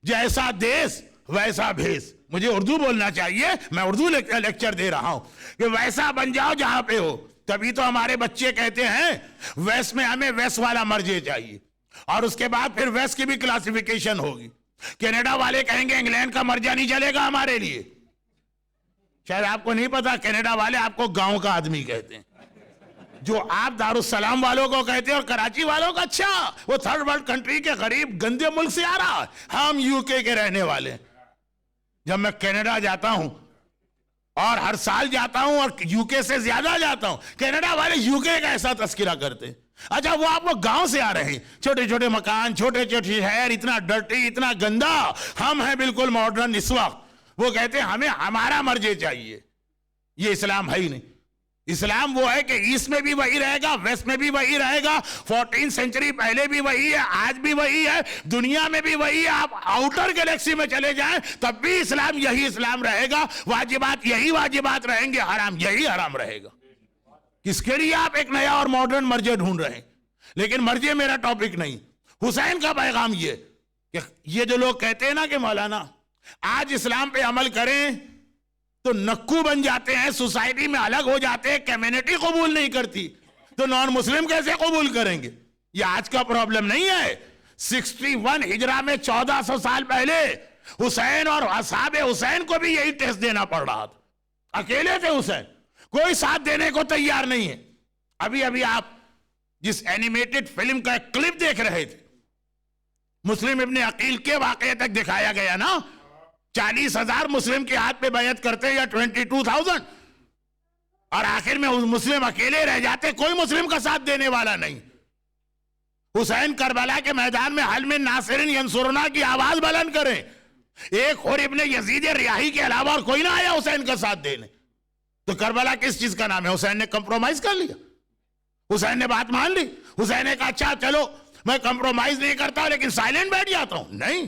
جیسا دیس ویسا بھیس۔ مجھے اردو بولنا چاہیے، میں اردو لیکچر دے رہا ہوں کہ ویسا بن جاؤ جہاں پہ ہو۔ تبھی تو ہمارے بچے کہتے ہیں ویسٹ میں ہمیں ویسٹ والا مرجے چاہیے، اور اس کے بعد پھر ویسٹ کی بھی کلاسیفیکیشن ہوگی۔ کینیڈا والے کہیں گے انگلینڈ کا مرجع نہیں چلے گا ہمارے لیے۔ شاید آپ کو نہیں پتا، کینیڈا والے آپ کو گاؤں کا آدمی کہتے ہیں، جو آپ دارالسلام والوں کو کہتے ہیں، اور کراچی والوں کا اچھا وہ تھرڈ ورلڈ کنٹری کے غریب گندے ملک سے آ رہا ہے، ہم یو کے رہنے والے۔ جب میں کینیڈا جاتا ہوں، اور ہر سال جاتا ہوں، اور یو کے سے زیادہ جاتا ہوں، کینیڈا والے یو کے کا ایسا تذکرہ کرتے ہیں۔ اچھا وہ آپ کو گاؤں سے آ رہے ہیں، چھوٹے چھوٹے مکان، چھوٹے چھوٹے شہر، اتنا ڈرٹی، اتنا گندا، ہم ہیں بالکل ماڈرن اس وقت۔ وہ کہتے ہیں ہمیں ہمارا مرجع چاہیے۔ یہ اسلام ہے ہی نہیں۔ اسلام وہ ہے کہ ایسٹ میں بھی وہی رہے گا، ویسٹ میں بھی وہی رہے گا، 14 سینچری پہلے بھی وہی ہے، آج بھی وہی ہے، دنیا میں بھی وہی ہے۔ آپ آؤٹر گیلیکسی میں چلے جائیں تب بھی اسلام یہی اسلام رہے گا، واجبات یہی واجبات رہیں گے، حرام یہی حرام رہے گا۔ کس کے لیے آپ ایک نیا اور ماڈرن مرجع ڈھونڈ رہے ہیں؟ لیکن مرجع میرا ٹاپک نہیں۔ حسین کا پیغام یہ کہ یہ جو لوگ کہتے ہیں نا کہ مولانا آج اسلام پہ عمل کریں تو نکو بن جاتے ہیں، سوسائٹی میں الگ ہو جاتے ہیں، کمیونٹی قبول نہیں کرتی، تو نان مسلم کیسے قبول کریں گے؟ یہ آج کا پرابلم نہیں ہے۔ 61 ہجرہ میں 1400 سال پہلے حسین اور اصحاب حسین کو بھی یہی ٹیسٹ دینا پڑ رہا تھا۔ اکیلے تھے حسین، کوئی ساتھ دینے کو تیار نہیں ہے۔ ابھی آپ جس اینیمیٹڈ فلم کا ایک کلپ دیکھ رہے تھے، مسلم ابن عقیل کے واقعے تک دکھایا گیا نا، 40,000 مسلم کے ہاتھ پہ بیعت کرتے یا 22,000، اور آخر میں مسلم اکیلے رہ جاتے، کوئی مسلم کا ساتھ دینے والا نہیں۔ حسین کربلا کے میدان میں حل من ناصر ینصرنا کی آواز بلند کریں، ایک اور ابن یزید ریاحی کے علاوہ اور کوئی نہ آیا حسین کا ساتھ دینے۔ تو کربلا کس چیز کا نام ہے؟ حسین نے کمپرومائز کر لیا، حسین نے بات مان لی، حسین نے کہا اچھا چلو میں کمپرومائز نہیں کرتا لیکن سائلنٹ بیٹھ جاتا ہوں۔ نہیں،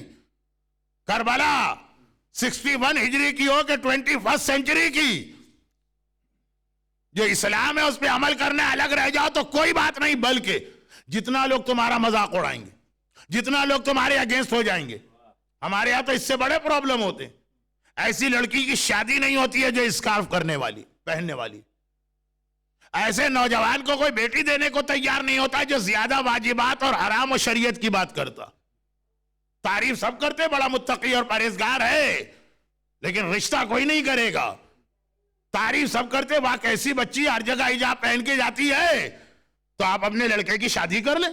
کربلا 61 ہجری کی ہو کہ 21 سینچری کی، جو اسلام ہے اس پہ عمل کرنے الگ رہ جاؤ تو کوئی بات نہیں، بلکہ جتنا لوگ تمہارا مذاق اڑائیں گے، جتنا لوگ تمہارے اگینسٹ ہو جائیں گے۔ ہمارے یہاں تو اس سے بڑے پرابلم ہوتے ہیں۔ ایسی لڑکی کی شادی نہیں ہوتی ہے جو اسکارف کرنے والی، پہننے والی۔ ایسے نوجوان کو کوئی بیٹی دینے کو تیار نہیں ہوتا جو زیادہ واجبات اور حرام و شریعت کی بات کرتا۔ تعریف سب کرتے بڑا متقی اور پرہیزگار ہے، لیکن رشتہ کوئی نہیں کرے گا۔ تعریف سب کرتے واہ کیسی بچی ہر جگہ حجاب پہن کے جاتی ہے، تو آپ اپنے لڑکے کی شادی کر لیں۔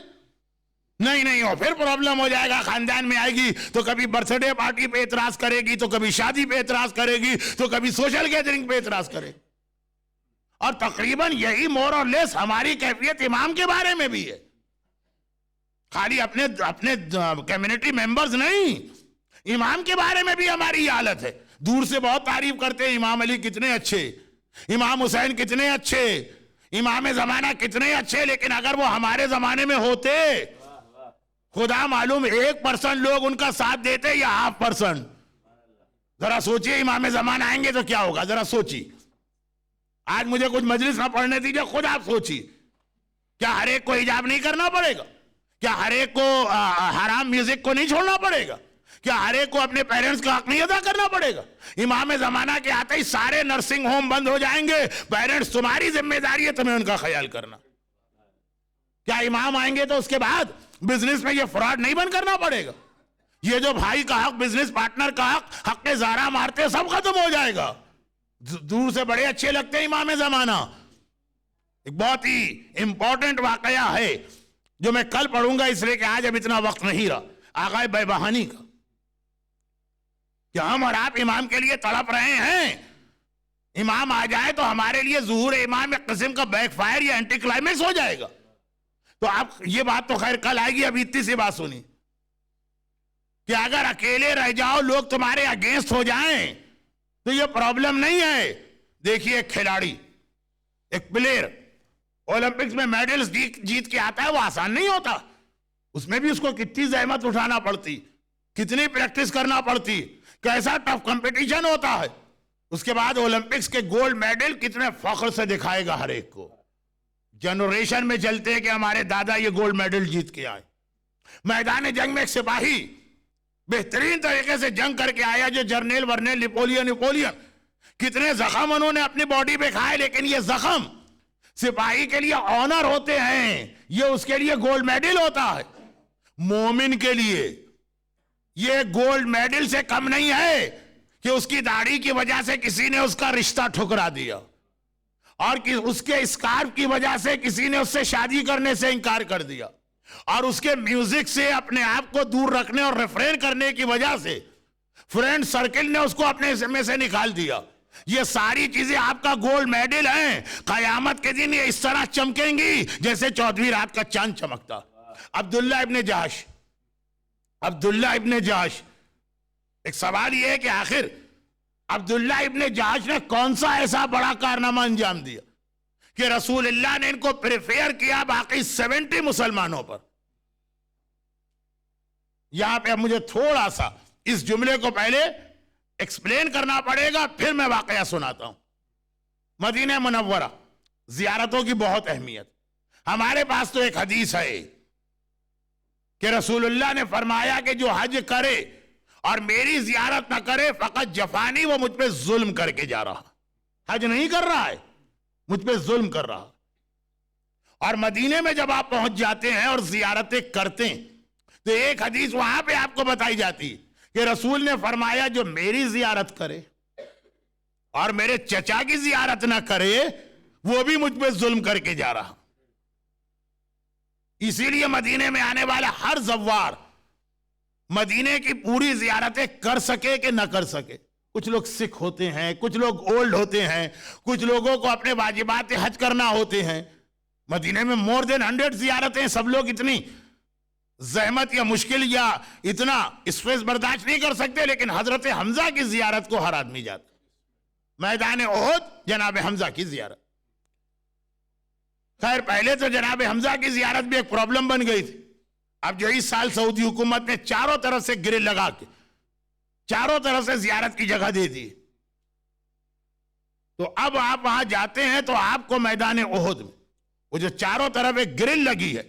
نہیں ہو پھر پرابلم ہو جائے گا، خاندان میں آئے گی تو کبھی برتھ ڈے پارٹی پہ اعتراض کرے گی، تو کبھی شادی پہ اعتراض کرے گی، تو کبھی سوشل گیدرنگ پہ اعتراض کرے گی۔ اور تقریباً یہی مور اور لیس ہماری کیفیت امام کے بارے میں بھی ہے۔ خالی اپنے کمیونٹی ممبرز نہیں، امام کے بارے میں بھی ہماری یہ حالت ہے۔ دور سے بہت تعریف کرتے ہیں، امام علی کتنے اچھے، امام حسین کتنے اچھے، امام زمانہ کتنے اچھے، لیکن اگر وہ ہمارے زمانے میں ہوتے، خدا معلوم 1% لوگ ان کا ساتھ دیتے یا 0.5%۔ ذرا سوچئے امام زمانہ آئیں گے تو کیا ہوگا، ذرا سوچئے۔ آج مجھے کچھ مجلس نہ پڑھنے دیجئے، خود آپ سوچئے، کیا ہر ایک کو حجاب نہیں کرنا پڑے گا؟ کیا ہر ایک کو حرام میوزک کو نہیں چھوڑنا پڑے گا؟ کیا ہر ایک کو اپنے پیرنٹس کا حق نہیں ادا کرنا پڑے گا؟ امام زمانہ کے آتے ہی سارے نرسنگ ہوم بند ہو جائیں گے، پیرنٹس تمہاری ذمہ داری ہے تمہیں ان کا خیال کرنا۔ کیا امام آئیں گے تو اس کے بعد بزنس میں یہ فراڈ نہیں بند کرنا پڑے گا؟ یہ جو بھائی کا حق، بزنس پارٹنر کا حق زارہ مارتے سب ختم ہو جائے گا۔ دور سے بڑے اچھے لگتے ہیں امام زمانہ۔ ایک بہت ہی امپورٹنٹ واقعہ ہے جو میں کل پڑھوں گا، اس لیے کہ آج اب اتنا وقت نہیں رہا، آغا بیبہانی کا، کہ ہم اور آپ امام کے لیے تڑپ رہے ہیں۔ امام آ جائے تو ہمارے لیے ظہور امام ایک قسم کا بیک فائر یا اینٹی کلائمیکس ہو جائے گا۔ تو اب یہ بات تو خیر کل آئے گی، اب اتنی سی بات سنی کہ اگر اکیلے رہ جاؤ، لوگ تمہارے اگینسٹ ہو جائیں تو یہ پرابلم نہیں ہے۔ دیکھیے ایک کھلاڑی، ایک پلیئر اولمپکس میں میڈلز جیت کے آتا ہے، وہ آسان نہیں ہوتا، اس میں بھی اس کو کتنی زحمت اٹھانا پڑتی، کتنی پریکٹس کرنا پڑتی، کیسا ٹف کمپٹیشن ہوتا ہے۔ اس کے بعد اولمپکس کے گولڈ میڈل کتنے فخر سے دکھائے گا ہر ایک کو، جنریشن میں چلتے ہیں کہ ہمارے دادا یہ گولڈ میڈل جیت کے آئے۔ میدان جنگ میں ایک سپاہی بہترین طریقے سے جنگ کر کے آیا، جو جرنیل ورنیل نپولین، کتنے زخم انہوں نے اپنی باڈی پہ کھائے، لیکن یہ زخم سپاہی کے لیے آنر ہوتے ہیں، یہ اس کے لیے گولڈ میڈل ہوتا ہے۔ مومن کے لیے یہ گولڈ میڈل سے کم نہیں ہے کہ اس کی داڑھی کی وجہ سے کسی نے اس کا رشتہ ٹھکرا دیا، اور اس کے اسکارف کی وجہ سے کسی نے اس سے شادی کرنے سے انکار کر دیا، اور اس کے میوزک سے اپنے آپ کو دور رکھنے اور ریفرین کرنے کی وجہ سے فرینڈ سرکل نے اس کو اپنے میں سے نکال دیا۔ یہ ساری چیزیں آپ کا گولڈ میڈل ہیں۔ قیامت کے دن یہ اس طرح چمکیں گی جیسے 14ویں رات کا چاند چمکتا۔ عبداللہ ابن جاش، ایک سوال یہ ہے کہ آخر عبداللہ ابن جاش نے کون سا ایسا بڑا کارنامہ انجام دیا کہ رسول اللہ نے ان کو پریفیئر کیا باقی 70 مسلمانوں پر؟ یہاں پہ مجھے تھوڑا سا اس جملے کو پہلے ایکسپلین کرنا پڑے گا، پھر میں واقعہ سناتا ہوں۔ مدینہ منورہ زیارتوں کی بہت اہمیت۔ ہمارے پاس تو ایک حدیث ہے کہ رسول اللہ نے فرمایا کہ جو حج کرے اور میری زیارت نہ کرے فقط جفانی، وہ مجھ پہ ظلم کر کے جا رہا، حج نہیں کر رہا ہے، مجھ پہ ظلم کر رہا۔ اور مدینے میں جب آپ پہنچ جاتے ہیں اور زیارتیں کرتے ہیں تو ایک حدیث وہاں پہ آپ کو بتائی جاتی ہے کہ رسول نے فرمایا جو میری زیارت کرے اور میرے چچا کی زیارت نہ کرے وہ بھی مجھ پہ ظلم کر کے جا رہا۔ اسی لیے مدینے میں آنے والا ہر زوار مدینے کی پوری زیارتیں کر سکے کہ نہ کر سکے۔ کچھ لوگ سکھ ہوتے ہیں، کچھ لوگ اولڈ ہوتے ہیں، کچھ لوگوں کو اپنے واجبات حج کرنا ہوتے ہیں۔ مدینے میں more than 100 زیارتیں، سب لوگ اتنی زحمت یا مشکل یا اتنا اسٹریس برداشت نہیں کر سکتے، لیکن حضرت حمزہ کی زیارت کو ہر آدمی جاتا۔ میدان احد جناب حمزہ کی زیارت، خیر پہلے تو جناب حمزہ کی زیارت بھی ایک پرابلم بن گئی تھی۔ اب جو اس سال سعودی حکومت نے چاروں طرف سے گرل لگا کے چاروں طرف سے زیارت کی جگہ دے دی، تو اب آپ وہاں جاتے ہیں تو آپ کو میدان احد میں وہ جو چاروں طرف ایک گرل لگی ہے،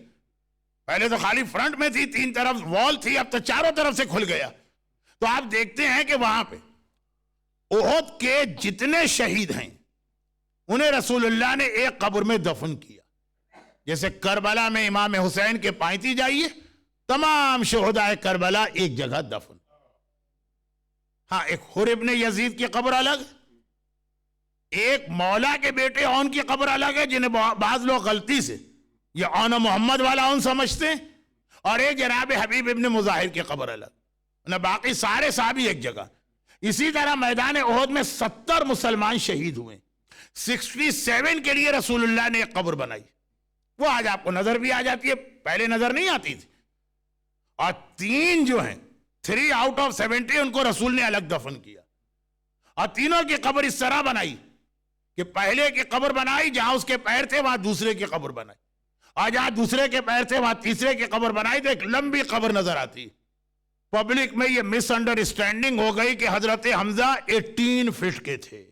پہلے تو خالی فرنٹ میں تھی، 3 طرف وال تھی، اب تو چاروں طرف سے کھل گیا، تو آپ دیکھتے ہیں کہ وہاں پہ احد کے جتنے شہید ہیں انہیں رسول اللہ نے ایک قبر میں دفن کیا۔ جیسے کربلا میں امام حسین کے پائنتی جائیے، تمام شہدائے کربلا ایک جگہ دفن۔ ہاں، ایک حر ابن یزید کی قبر الگ، ایک مولا کے بیٹے اون کی قبر الگ ہے جنہیں بعض لوگ غلطی سے یہ اون محمد والا اون سمجھتے ہیں، اور ایک جناب حبیب ابن مظاہر کی قبر الگ، نہ باقی سارے صحابی ایک جگہ۔ اسی طرح میدان احد میں 70 مسلمان شہید ہوئے، 67 کے لیے رسول اللہ نے ایک قبر بنائی، وہ آج آپ کو نظر بھی آ جاتی ہے، پہلے نظر نہیں آتی تھی۔ اور 3 جو ہیں 3 آؤٹ آف 70 ان کو رسول نے الگ دفن کیا، اور تینوں کی قبر اس طرح بنائی کہ پہلے کی قبر بنائی جہاں اس کے پیر تھے وہاں دوسرے کی قبر بنائی، اور جہاں دوسرے کے پیر تھے وہاں تیسرے کی قبر بنائی، تو ایک لمبی قبر نظر آتی۔ پبلک میں یہ مس انڈرسٹینڈنگ ہو گئی کہ حضرت حمزہ 18 فٹ کے تھے،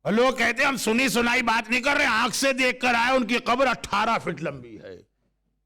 اور لوگ کہتے ہیں ہم سنی سنائی بات نہیں کر رہے، آنکھ سے دیکھ کر آئے، ان کی قبر 18 فٹ لمبی ہے۔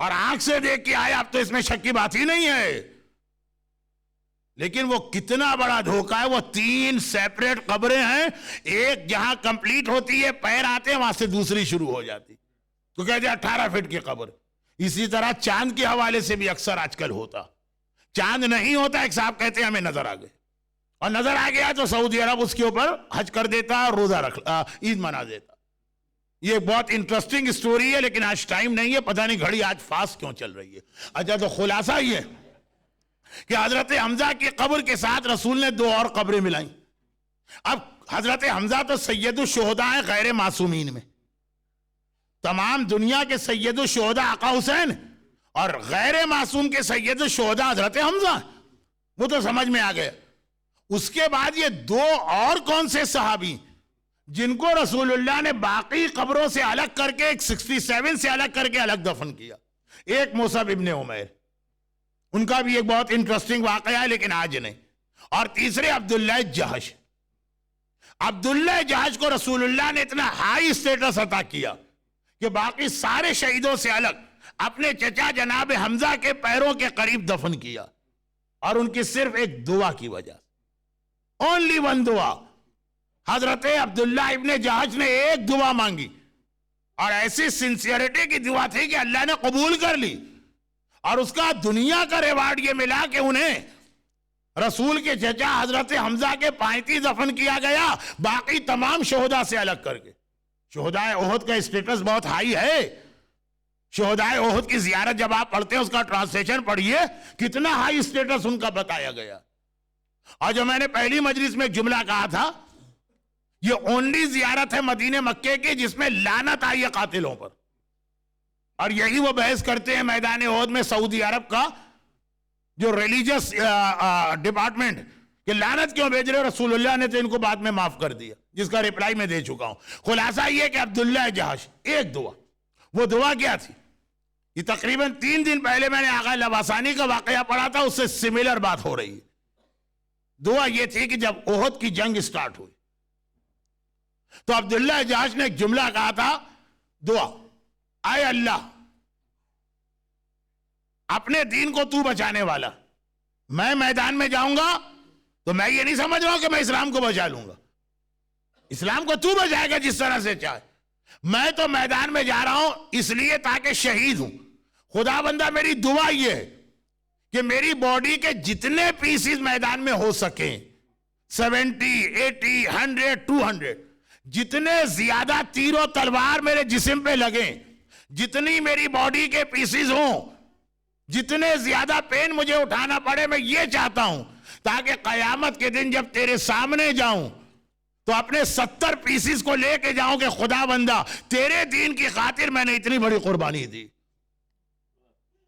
اور آنکھ سے دیکھ کے آئے, اب تو اس میں شک کی بات ہی نہیں ہے. لیکن وہ کتنا بڑا دھوکہ ہے, وہ 3 سیپریٹ قبریں ہیں, ایک جہاں کمپلیٹ ہوتی ہے پیر آتے ہیں وہاں سے دوسری شروع ہو جاتی, تو کہتے ہیں 18 فٹ کی قبر. اسی طرح چاند کے حوالے سے بھی اکثر آج کل ہوتا, چاند نہیں ہوتا, ایک صاحب کہتے ہیں ہمیں نظر آ گئے, اور نظر آ گیا تو سعودی عرب اس کے اوپر حج کر دیتا, روزہ عید منا دیتا. یہ بہت انٹرسٹنگ سٹوری ہے, لیکن آج ٹائم نہیں ہے, پتہ نہیں گھڑی آج فاسٹ کیوں چل رہی ہے. اچھا, تو خلاصہ یہ ہے کہ حضرت حمزہ کی قبر کے ساتھ رسول نے 2 اور قبریں ملائیں. اب حضرت حمزہ تو سید الشہداء ہیں غیر معصومین میں, تمام دنیا کے سید الشہداء آقا حسین, اور غیر معصوم کے سید الشہداء حضرت حمزہ, وہ تو سمجھ میں آ گیا. اس کے بعد یہ 2 اور کون سے صحابی جن کو رسول اللہ نے باقی قبروں سے الگ کر کے, ایک 67 سے الگ کر کے الگ دفن کیا. ایک مصعب ابن عمیر, ان کا بھی ایک بہت انٹرسٹنگ واقعہ ہے لیکن آج نہیں. اور تیسرے عبداللہ جہش. عبداللہ جہش کو رسول اللہ نے اتنا ہائی اسٹیٹس عطا کیا کہ باقی سارے شہیدوں سے الگ اپنے چچا جناب حمزہ کے پیروں کے قریب دفن کیا, اور ان کی صرف ایک دعا کی وجہ, اونلی 1 دعا. حضرت عبداللہ ابن جہش نے ایک دعا مانگی, اور ایسی سنسیئرٹی کی دعا تھی کہ اللہ نے قبول کر لی, اور اس کا دنیا کا ریوارڈ یہ ملا کہ انہیں رسول کے چچا حضرت حمزہ کے پائنتی دفن کیا گیا, باقی تمام شہداء سے الگ کر کے. شہداء احد کا اسٹیٹس بہت ہائی ہے. شہداء احد کی زیارت جب آپ پڑھتے ہیں اس کا ٹرانسلیشن پڑھیے, کتنا ہائی اسٹیٹس ان کا بتایا گیا. اور جو میں نے پہلی مجلس میں ایک جملہ کہا تھا, یہ اونلی زیارت ہے مدینہ مکے کی جس میں لعنت آئی ہے قاتلوں پر, اور یہی وہ بحث کرتے ہیں میدان احد میں سعودی عرب کا جو ریلیجس ڈپارٹمنٹ, کہ لعنت کیوں بھیج رہے, رسول اللہ نے تو ان کو بعد میں معاف کر دیا, جس کا ریپلائی میں دے چکا ہوں. خلاصہ یہ کہ عبداللہ جہش ایک دعا, وہ دعا کیا تھی, یہ تقریباً 3 دن پہلے میں نے آغا لباسانی کا واقعہ پڑھا تھا, اس سے سملر بات ہو رہی ہے. دعا یہ تھی کہ جب احد کی جنگ سٹارٹ ہوئی تو عبداللہ جہش نے ایک جملہ کہا تھا, دعا, اے اللہ اپنے دین کو تو بچانے والا, میں میدان میں جاؤں گا تو میں یہ نہیں سمجھ رہا ہوں کہ میں اسلام کو بچا لوں گا, اسلام کو تو بچائے گا جس طرح سے چاہے, میں تو میدان میں جا رہا ہوں اس لیے تاکہ شہید ہوں. خدا بندہ میری دعا یہ ہے کہ میری باڈی کے جتنے پیسز میدان میں ہو سکیں, 70, 80, 100, 200, جتنے زیادہ تیر و تلوار میرے جسم پہ لگیں, جتنی میری باڈی کے پیسز ہوں, جتنے زیادہ پین مجھے اٹھانا پڑے, میں یہ چاہتا ہوں تاکہ قیامت کے دن جب تیرے سامنے جاؤں تو اپنے 70 پیسز کو لے کے جاؤں کہ خدا بندہ تیرے دین کی خاطر میں نے اتنی بڑی قربانی دی.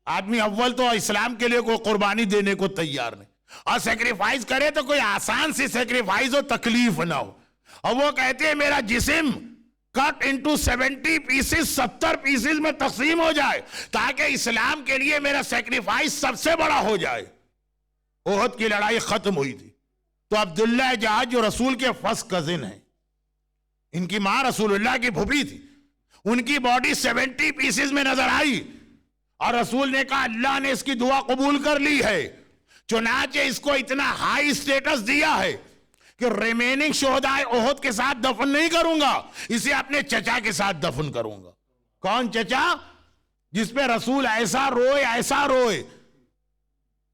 آدمی اول تو اسلام کے لیے کوئی قربانی دینے کو تیار نہیں, اور سیکریفائز کرے تو کوئی آسان سی سیکریفائز ہو, تکلیف نہ ہو. اور وہ کہتے ہیں میرا جسم کٹ انٹو 70 پیسز, 70 پیسز میں تقسیم ہو جائے تاکہ اسلام کے لیے میرا سیکریفائز سب سے بڑا ہو جائے. احد کی لڑائی ختم ہوئی تھی تو عبداللہ جہش جو رسول کے فرسٹ کزن ہیں, ان کی ماں رسول اللہ کی پھوپھی تھی, ان کی باڈی 70 پیسز میں نظر آئی, اور رسول نے کہا اللہ نے اس کی دعا قبول کر لی ہے, چنانچہ اس کو اتنا ہائی سٹیٹس دیا ہے کہ ریمیننگ شہداء احد کے ساتھ دفن نہیں کروں گا, اسے اپنے چچا کے ساتھ دفن کروں گا. کون چچا؟ جس پہ رسول ایسا روئے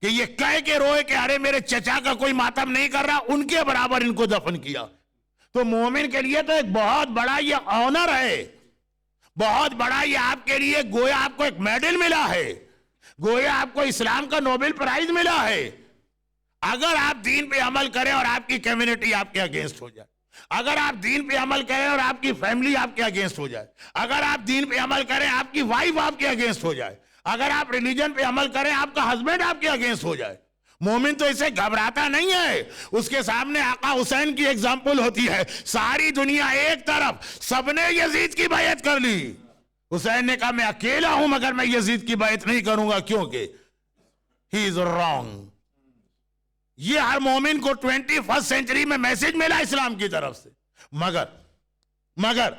کہ یہ کہہ کے روئے کہ ارے میرے چچا کا کوئی ماتم نہیں کر رہا, ان کے برابر ان کو دفن کیا. تو مومن کے لیے تو ایک بہت بڑا یہ آنر ہے, بہت بڑا یہ آپ کے لیے, گویا آپ کو ایک میڈل ملا ہے, گویا آپ کو اسلام کا نوبل پرائز ملا ہے. اگر آپ دین پہ عمل کریں اور آپ کی کمیونٹی آپ کے اگینسٹ ہو جائے, اگر آپ دین پہ عمل کریں اور آپ کی فیملی آپ کے اگینسٹ ہو جائے, اگر آپ دین پہ عمل کریں آپ کی وائف آپ کے اگینسٹ ہو جائے, اگر آپ ریلیجن پہ عمل کریں آپ کا ہسبینڈ آپ کے اگینسٹ ہو جائے, مومن تو اسے گھبراتا نہیں ہے. اس کے سامنے آقا حسین کی ایگزامپل ہوتی ہے, ساری دنیا ایک طرف, سب نے یزید کی بیعت کر لی, حسین نے کہا میں اکیلا ہوں مگر میں یزید کی بیعت نہیں کروں گا کیونکہ ہی از رانگ. یہ ہر مومن کو 21 سینچری میں میسج ملا اسلام کی طرف سے, مگر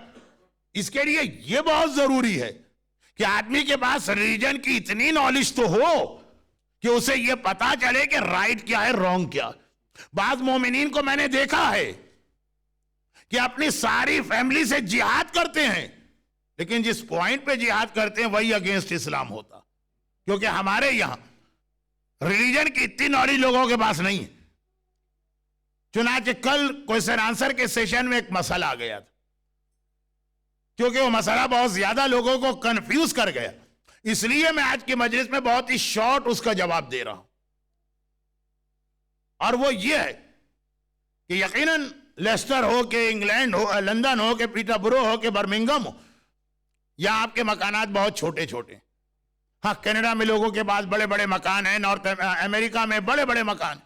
اس کے لیے یہ بہت ضروری ہے کہ آدمی کے پاس ریلیجن کی اتنی نالج تو ہو کہ اسے یہ پتا چلے کہ رائٹ کیا ہے رونگ کیا. بعض مومنین کو میں نے دیکھا ہے کہ اپنی ساری فیملی سے جہاد کرتے ہیں, لیکن جس پوائنٹ پہ جہاد کرتے ہیں وہی اگینسٹ اسلام ہوتا, کیونکہ ہمارے یہاں ریلیجن کی اتنی نالج لوگوں کے پاس نہیں ہے. چنانچہ کل کوئسچن آنسر کے سیشن میں ایک مسئلہ آ گیا تھا, کیونکہ وہ مسئلہ بہت زیادہ لوگوں کو کنفیوز کر گیا, اس لیے میں آج کی مجلس میں بہت ہی شارٹ اس کا جواب دے رہا ہوں. اور وہ یہ ہے کہ یقیناً لیسٹر ہو کہ انگلینڈ ہو, لندن ہو کہ پیٹر برو ہو کہ برمنگم ہو, یہاں آپ کے مکانات بہت چھوٹے چھوٹے ہیں. ہاں کینیڈا میں لوگوں کے پاس بڑے بڑے مکان ہیں, نارتھ امریکہ میں بڑے بڑے مکان,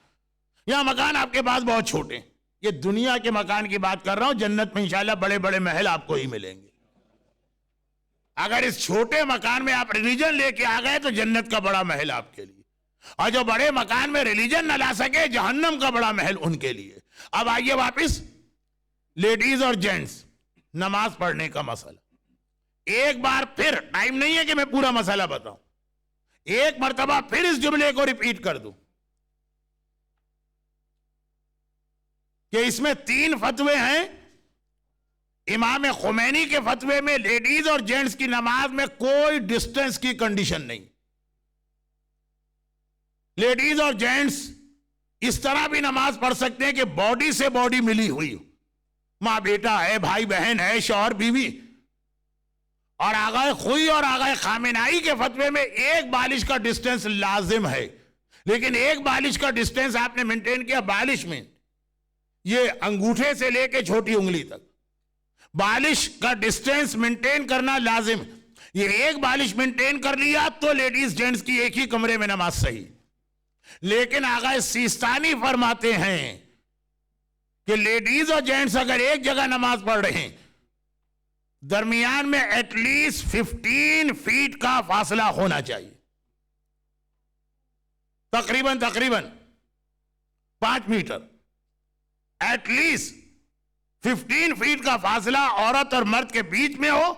یہاں مکان آپ کے پاس بہت چھوٹے ہیں. یہ دنیا کے مکان کی بات کر رہا ہوں, جنت میں انشاءاللہ بڑے بڑے محل آپ کو ہی ملیں گے. اگر اس چھوٹے مکان میں آپ ریلیجن لے کے آ گئے تو جنت کا بڑا محل آپ کے لیے, اور جو بڑے مکان میں ریلیجن نہ لا سکے جہنم کا بڑا محل ان کے لیے. اب آئیے واپس لیڈیز اور جینٹس نماز پڑھنے کا مسئلہ. ایک بار پھر, ٹائم نہیں ہے کہ میں پورا مسئلہ بتاؤں, ایک مرتبہ پھر اس جملے کو ریپیٹ کر دوں کہ اس میں 3 فتوے ہیں. امام خمینی کے فتوے میں لیڈیز اور جینٹس کی نماز میں کوئی ڈسٹنس کی کنڈیشن نہیں. لیڈیز اور جینٹس اس طرح بھی نماز پڑھ سکتے ہیں کہ باڈی سے باڈی ملی ہوئی ہو, ماں بیٹا ہے, بھائی بہن ہے, شوہر بیوی. اور آغائے خوئی اور آغائے خامنائی کے فتوے میں ایک بالش کا ڈسٹنس لازم ہے, لیکن ایک بالش کا ڈسٹنس آپ نے مینٹین کیا. بالش میں یہ انگوٹھے سے لے کے چھوٹی انگلی تک بالش کا ڈسٹنس مینٹین کرنا لازم. یہ ایک بالش مینٹین کر لیا تو لیڈیز جینٹس کی ایک ہی کمرے میں نماز صحیح. لیکن آغا سیستانی فرماتے ہیں کہ لیڈیز اور جینٹس اگر ایک جگہ نماز پڑھ رہے ہیں, درمیان میں ایٹ لیسٹ 15 فیٹ کا فاصلہ ہونا چاہیے, تقریباً 5 میٹر. ایٹ لیسٹ 15 فیٹ کا فاصلہ عورت اور مرد کے بیچ میں ہو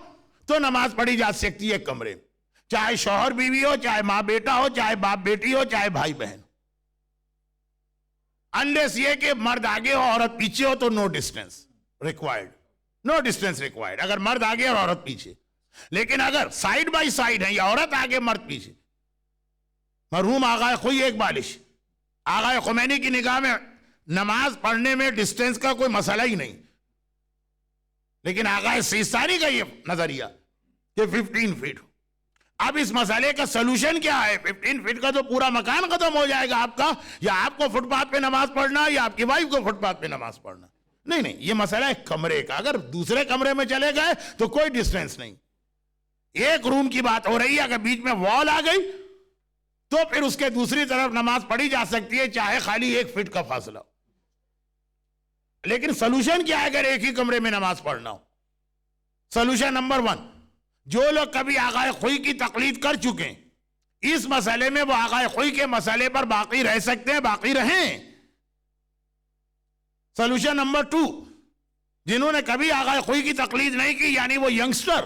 تو نماز پڑھی جا سکتی ہے کمرے میں, چاہے شوہر بیوی ہو, چاہے ماں بیٹا ہو, چاہے باپ بیٹی ہو, چاہے بھائی بہن. انلیس یہ کہ مرد آگے ہو عورت پیچھے ہو تو نو ڈسٹنس ریکوائرڈ, نو ڈسٹنس ریکوائرڈ اگر مرد آگے اور عورت پیچھے. لیکن اگر سائیڈ بائی سائیڈ ہے یا عورت آگے مرد پیچھے, مرحوم آغائے خوئی ایک بالش. آغائے خمینی کی نگاہ میں نماز پڑھنے میں ڈسٹنس کا کوئی مسئلہ ہی نہیں, لیکن آغائے سیستانی کا یہ نظریہ کہ 15 فیٹ ہو. اب اس مسئلے کا سلوشن کیا ہے؟ 15 فیٹ کا تو پورا مکان ختم ہو جائے گا آپ کا, یا آپ کو فٹ پاتھ پہ نماز پڑھنا یا آپ کی وائف کو فٹ پاتھ پہ نماز پڑھنا. نہیں, یہ مسئلہ ہے کمرے کا. اگر دوسرے کمرے میں چلے گئے تو کوئی ڈسٹنس نہیں. ایک روم کی بات ہو رہی ہے, اگر بیچ میں وال آ گئی تو پھر اس کے دوسری طرف نماز پڑھی جا سکتی ہے, چاہے خالی 1 فٹ کا فاصلہ ہو. لیکن سلوشن کیا ہے اگر ایک ہی کمرے میں نماز پڑھنا ہو؟ سلوشن نمبر 1, جو لوگ کبھی آغائے خوئی کی تقلید کر چکے ہیں اس مسئلے میں وہ آغائے خوئی کے مسئلے پر باقی رہ سکتے ہیں, باقی رہیں. سلوشن نمبر 2, جنہوں نے کبھی آغائے خوئی کی تقلید نہیں کی, یعنی وہ ینگسٹر